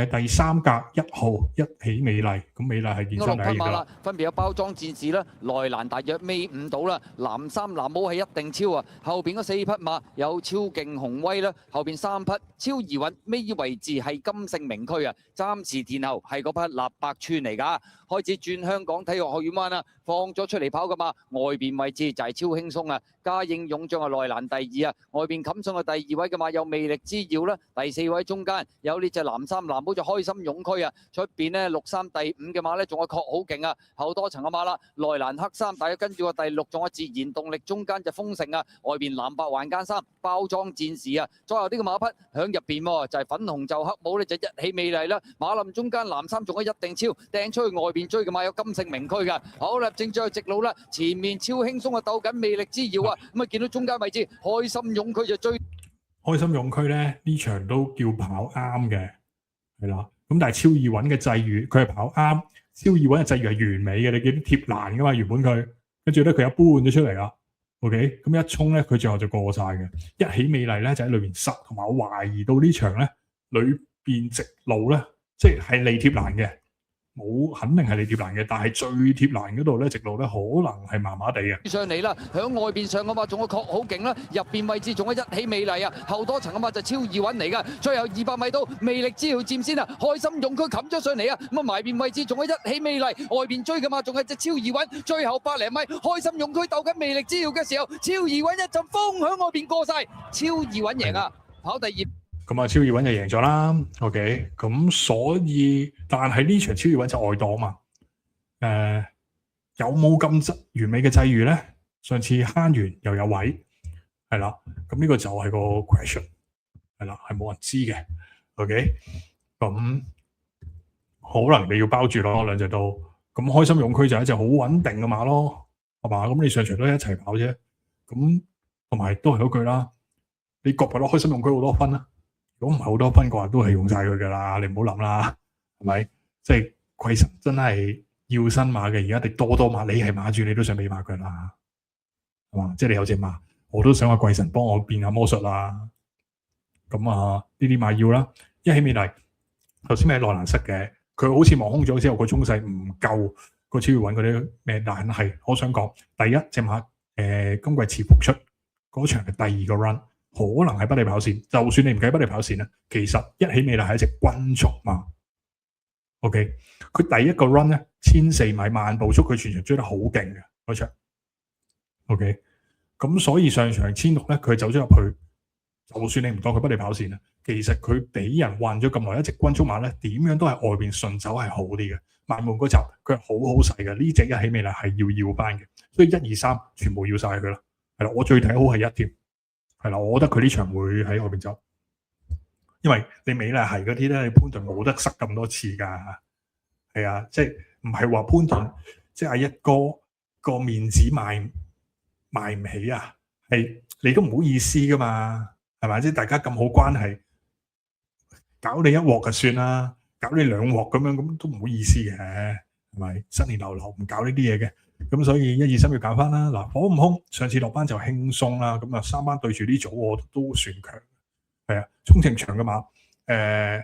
第3格1號一起美麗，咁美麗係件新嚟㗎。分別有包裝戰士啦，內欄大約尾5度啦，藍衫藍帽係一定超啊，後邊嗰4匹馬有超勁雄威啦，後邊3匹超易穩，尾位置係金盛名區啊，暫時殿後係嗰匹立百川嚟㗎。開始轉香港體育學院灣啦，放咗出嚟跑㗎嘛，外邊位置就係超輕鬆啊，嘉應勇將係內欄第2啊，外邊冚上去第2位嘅馬有魅力之耀啦，第4位中間有呢隻藍衫藍帽就開心勇區啊，出邊呢綠衫第5嘅馬呢仲有確好勁啊，後多層嘅馬啦，內欄黑衫大約跟住個第6仲有自然動力，中間就豐盛啊，外邊藍白環間衫包裝戰士啊，最後呢個馬匹響入邊就係粉紅袖黑帽呢就一起美麗啦，馬林中間藍衫仲有一定超，掟出去外邊追嘅馬有金盛名區㗎，好啦，正在直路啦，前面超輕鬆啊鬥緊魅力之耀啊，咁啊見到中間位置開心勇區就追，開心勇區咧呢場都叫跑啱嘅，係啦，咁但係超易穩嘅際遇佢係跑啱，超易穩嘅際遇係完美嘅，你見啲貼欄㗎嘛原本佢，跟住咧佢一搬咗出嚟啦 ，OK，咁一衝咧佢最後就過晒嘅，一起美麗咧就喺裏邊塞，同埋我懷疑到呢場咧裏邊直路咧即係利貼欄嘅。冇肯定係你貼欄嘅，但係最貼欄嗰度咧，直路咧可能係麻麻地嘅。上嚟啦，響外邊上嘅馬仲有確好勁啦，入邊位置仲有一起美麗啊，後多層嘅馬就超易穩嚟㗎，最後200米到魅力之耀佔先啊，開心勇區冚咗上嚟啊，咁啊埋邊位置仲有一起美麗，外邊追嘅馬仲係隻超易穩，最後100零米開心勇區鬥緊魅力之耀嘅時候，超易穩一陣風響外邊過晒，超易穩贏啊，跑第2。咁啊，超易穩就贏咗啦。OK，咁所以，但係呢場超易穩就外檔嘛。有冇咁完美嘅際遇咧？上次慳完又有位，係啦。咁呢個就係個 question，係啦，係冇人知嘅。OK，咁可能你要包住咯，兩隻都。咁開心勇區就係一隻好穩定嘅馬咯，係嘛？咁你上場都一齊跑啫。咁同埋都係嗰句啦，你覺唔覺得開心勇區好多分啊？如果唔係好多分嘅話，都係用晒佢噶啦，你唔好諗啦，係咪？即係貴神真係要新馬嘅，而家你多馬，你係馬主，你都想俾馬佢啦，係嘛？即係你有隻馬，我都想話貴神幫我變下魔術啦。咁啊，呢啲馬要啦，一起美麗，頭先咪內欄塞嘅，佢好似望空咗之後，個衝勢唔夠個超越穩嗰啲咩，但係我想講，第一隻馬今季次復出嗰場係第2個 run。可能係不利跑線，就算你唔計不利跑線咧，其實一起美麗係一隻均速馬。OK，佢第1個 run 咧1400米慢步速，佢全場追得好勁嘅嗰場。OK，咁所以上場1600咧，佢走咗入去，就算你唔當佢不利跑線咧，其實佢俾人混咗咁耐，一隻均速馬咧，點樣都係外邊順走係好啲嘅。慢門嗰集佢係好細嘅，呢隻一起美麗係要翻嘅，所以1、2、3全部要晒佢啦。係啦，我最睇好係1添。係啦，我覺得佢呢場會喺外邊走，因為你美麗係嗰啲咧，你潘頓冇得塞咁多次㗎。係啊，即係唔係話潘頓即係阿一哥個面子賣唔起啊？係你都唔好意思㗎嘛，係咪？即係大家咁好關係，搞你一鑊就算啦，搞你兩鑊咁樣咁都唔好意思嘅，係咪？新年流流唔搞呢啲嘢嘅，咁所以1、2、3要搞翻啦。嗱，火悟空上次落班就輕鬆啦，咁啊3班對住呢組我都算強，係啊，衝程場嘅馬，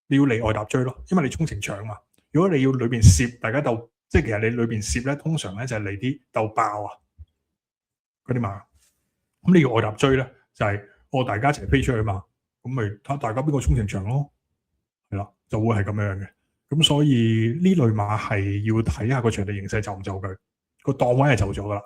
你要離外搭追咯，因為你衝程場嘛。如果你要裏邊攝大家鬥，即係其實你裏邊攝咧，通常咧就係嚟啲鬥爆啊嗰啲馬，咁你要外搭追咧就係、大家一齊飛出去嘛。咁咪睇大家邊個衝程場咯，係啦，就會係咁樣嘅。咁所以呢類馬係要睇下個場地形勢就唔就佢，個檔位係就咗噶啦，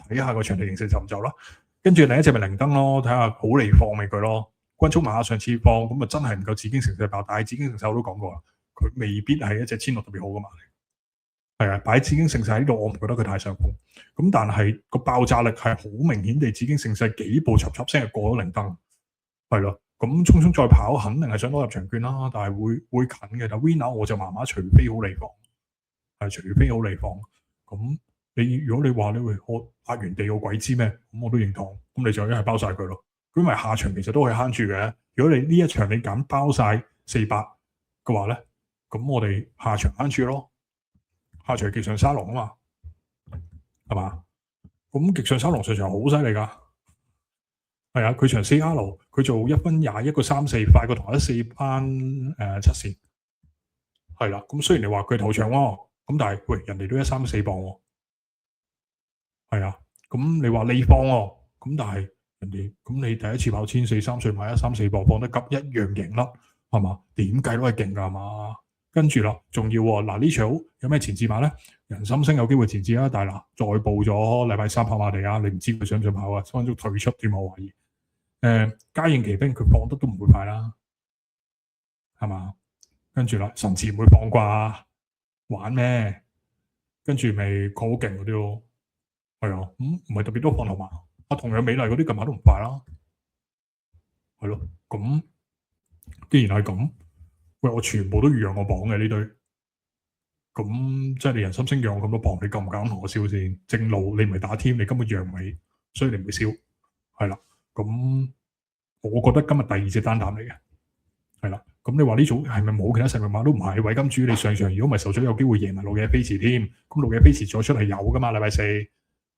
睇下個場地形勢就唔就啦。跟住另一隻咪靈燈咯，睇下好嚟放咪佢咯。均速馬上次放咁啊，真係唔夠紫荊城勢爆，但係紫荊城勢我都講過啦，佢未必係一隻千六特別好嘅馬嚟。係啊，擺紫荊城勢喺呢度，我唔覺得佢太上風。咁但係個爆炸力係好明顯地，紫荊城勢幾步插插聲係過咗靈燈，係咯。咁匆匆再跑，肯定係想攞入場券啦，但係會近嘅。但 Winner 我就麻麻，除非好離放，係除非好離放。咁如果你話我壓完地我鬼知咩？咁我都認同。咁你就一係包晒佢咯。因為下場其實都可以慳住嘅。如果你呢一場你揀包晒400嘅話咧，咁我哋下場慳住咯。下場極上沙龍啊嘛，係嘛？咁極上沙龍上場好犀利㗎。係啊，佢場4R，佢做1分21個34，快過同一4班7線。係啦，咁雖然你話佢頭場喎，咁但係喂人哋都134磅喎。係啊，咁你話你放喎，咁但係人哋咁你第一次跑1400-3歲買134磅放得急一樣贏啦，係嘛？點計都係勁㗎嘛。跟住啦，仲要嗱呢場有咩前置馬咧？人心星有機會前置啦，但係嗱再報咗禮拜3跑馬地啊，你唔知佢想唔想跑啊？分分鐘退出添，我懷疑。嘉應奇兵佢放得都唔會快啦，係嘛？跟住啦，神志唔會放啩，玩咩？跟住咪佢好勁嗰啲咯，係啊，唔係特別多放頭馬，同樣美麗嗰啲近排都唔快啦，係咯。咁既然係咁，喂，我全部都預讓我榜嘅呢堆，咁即係你人心星讓咁多磅，你敢唔敢同我燒先？正路你唔係打添，你根本讓尾，所以你唔會燒，係啦。咁我覺得今日第2隻單膽嚟嘅，係啦。咁你話呢組係咪冇其他實力馬都唔係？韋金主你上場如果唔係受咗有機會贏埋路嘅飛馳添，咁路嘅飛馳再出係有噶嘛？禮拜4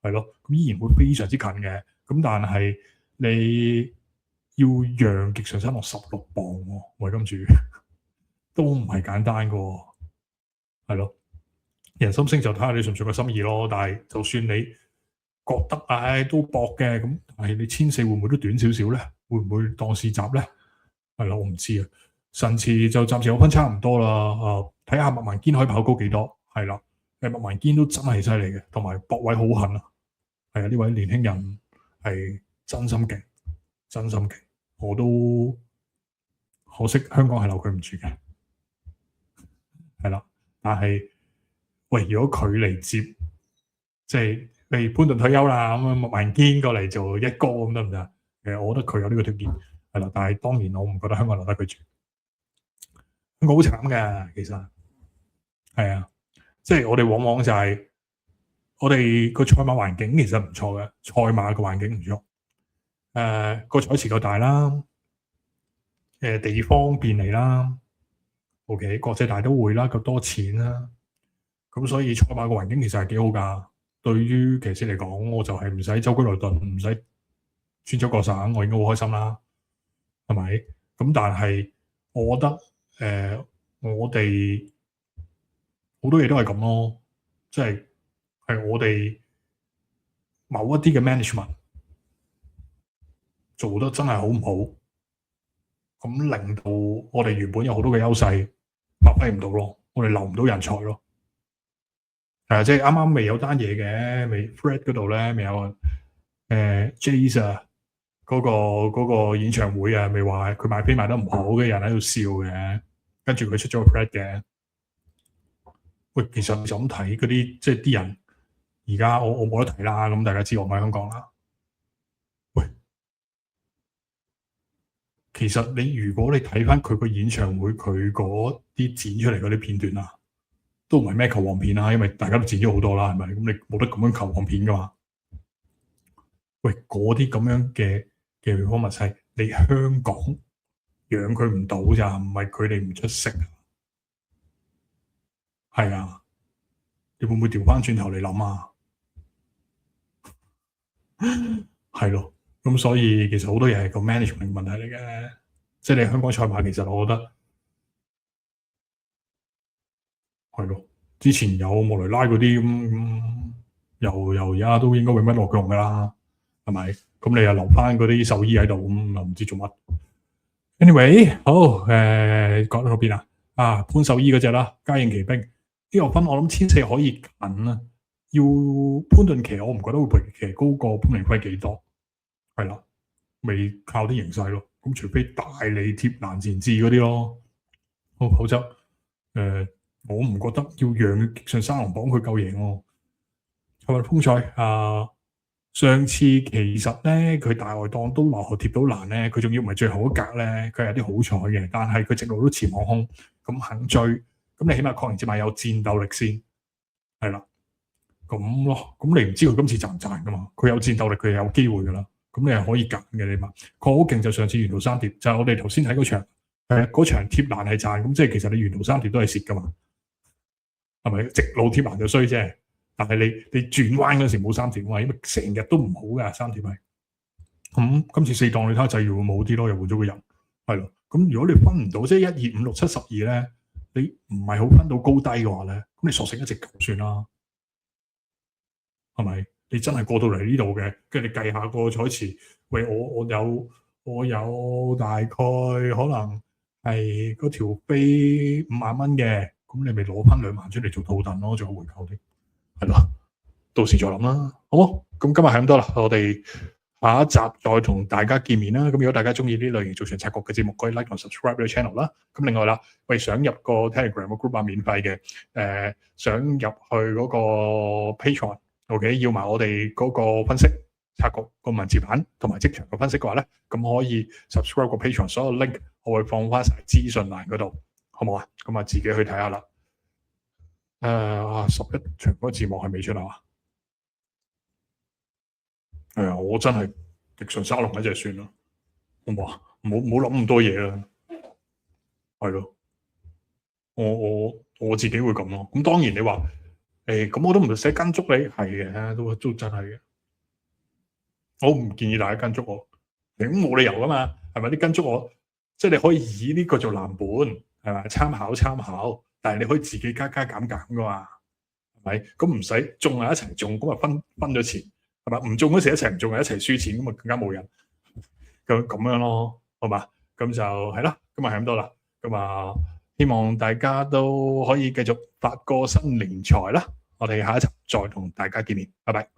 係咯，咁依然會非常之近嘅。咁但係你要讓極上山落16磅喎，韋金主都唔係簡單噶，係咯。人心星就睇下你順唔順個心意咯。但係就算你覺得都搏嘅，咁但係你1400會唔會都短少少咧？會唔會當試閘咧？係啦，我唔知啊。神次就暫時有分差唔多啦。睇下麥文堅可以跑高幾多？係啦，麥文堅都真係犀利嘅，同埋搏位好狠啊。係啊，呢位年輕人係真心勁，真心勁。我都可惜香港係留佢唔住嘅，係啦。但係喂，如果佢嚟接，即係譬如潘頓退休啦，咁麥文堅過嚟做一哥咁得唔得？我覺得佢有呢個條件，係啦。但係當然我唔覺得香港留得佢住。香港好慘嘅，其實係啊，即係我哋往往就係我哋個賽馬環境其實唔錯嘅，賽馬個環境唔錯。個彩池夠大啦，地方便利啦 ，OK， 國際大都會啦，夠多錢啦，咁所以賽馬個環境其實係幾好㗎。對於騎師嚟講，我就係唔使舟車勞頓，唔使穿州過省，我應該好開心啦，係咪？咁但係我覺得我哋好多嘢都係咁咯，即係我哋某一啲嘅 management 做得真係好唔好，咁令到我哋原本有好多嘅優勢發揮唔到咯，我哋留唔到人才咯。即係啱啱未有單嘢嘅，未 Fred 嗰度咧未有Jace 啊嗰個演唱會啊，未話佢買飛買得唔好嘅人喺度笑嘅，跟住佢出咗個 Fred 嘅。喂，其實就咁睇嗰啲，即係啲人而家我冇得睇啦，咁大家知我唔喺香港啦。喂，其實你如果你睇翻佢個演唱會，佢嗰啲剪出嚟嗰啲片段啊，都唔係咩球王片啦，因為大家都剪咗好多啦，係咪？咁你冇得咁樣球王片噶嘛？喂，嗰啲咁樣嘅 performance 係你香港養佢唔到咋，唔係佢哋唔出色。係啊，你會唔會調翻轉頭嚟諗啊？係咯，咁所以其實好多嘢係個 management 問題嚟嘅。即係你香港賽馬，其實我覺得係咯。之前有莫雷拉嗰啲咁，又而家都應該永不落用噶啦，係咪？咁你又留翻嗰啲獸醫喺度，咁又唔知做乜。Anyway，好講到邊啊？潘獸醫嗰只啦，嘉應騎兵呢個分我諗1400可以近啊。要潘頓騎，我唔覺得會騎高過潘明輝幾多，係啦，未靠啲形勢咯。咁除非大力貼難前置嗰啲咯，否則我唔覺得要讓極順三郎綁佢夠贏喎。係咪風賽上次其實咧，佢大外檔都落後貼到難咧，佢仲要唔係最後一格咧，佢有啲好彩嘅，但係佢直路都前望空，咁肯追，咁你起碼確認之碼有戰鬥力先，係啦，咁咯，咁你唔知佢今次賺唔賺噶嘛？佢有戰鬥力，佢有機會噶啦，咁你係可以揀嘅你嘛。佢好勁就上次沿途三貼，就係我哋頭先睇嗰場，嗰場貼欄係賺，咁即係其實你沿途三貼都係蝕噶嘛，係咪？直路貼欄就衰啫。但係你轉彎嗰時冇三條啊，因為成日都唔好噶三條係。咁今次4檔你睇下際遇會冇啲咯，又換咗個人，係咯。咁如果你分唔到，即係1、2、5、6、7、12咧，你唔係好分到高低嘅話咧，咁你索性一直球算啦，係咪？你真係過到嚟呢度嘅，跟住你計下個彩池，喂，我有大概可能係嗰條飛5萬蚊嘅，咁你咪攞翻2萬出嚟做套戥咯，最好回購啲。係咯，到時再諗啦，好冇？咁今日係咁多啦，我哋下一集再同大家見面啦。咁如果大家中意呢類型做長策局嘅節目，可以 like 同 subscribe 呢個 channel 啦。咁另外啦，喂，想入個 Telegram 個 group 免費嘅，想入去嗰個 Patreon，OK，要埋我哋嗰個分析策局個文字版同埋即場嘅分析嘅話咧，咁可以 subscribe 個 Patreon，所有 link 我會放翻晒資訊欄嗰度，好冇啊？咁啊，自己去睇下啦。11場嗰個字幕係未出啊？我真係極順沙龍一隻算啦，好唔好啊？唔好諗咁多嘢啦，係咯，我自己會咁咯。咁當然你話咁我都唔使跟足你，係嘅，都真係嘅。我唔建議大家跟足我，咁冇理由噶嘛，係咪？你跟足我，即係你可以以呢個做藍本，係咪？參考。但係你可以自己加減噶嘛，係咪？咁唔使中啊一齊中，咁啊分咗錢，係咪？唔中嗰時一齊唔中啊一齊輸錢，咁啊更加冇人。咁樣咯，好嘛？咁就係啦，今日係咁多啦。咁啊，希望大家都可以繼續發個新年財啦。我哋下一集再同大家見面，拜拜。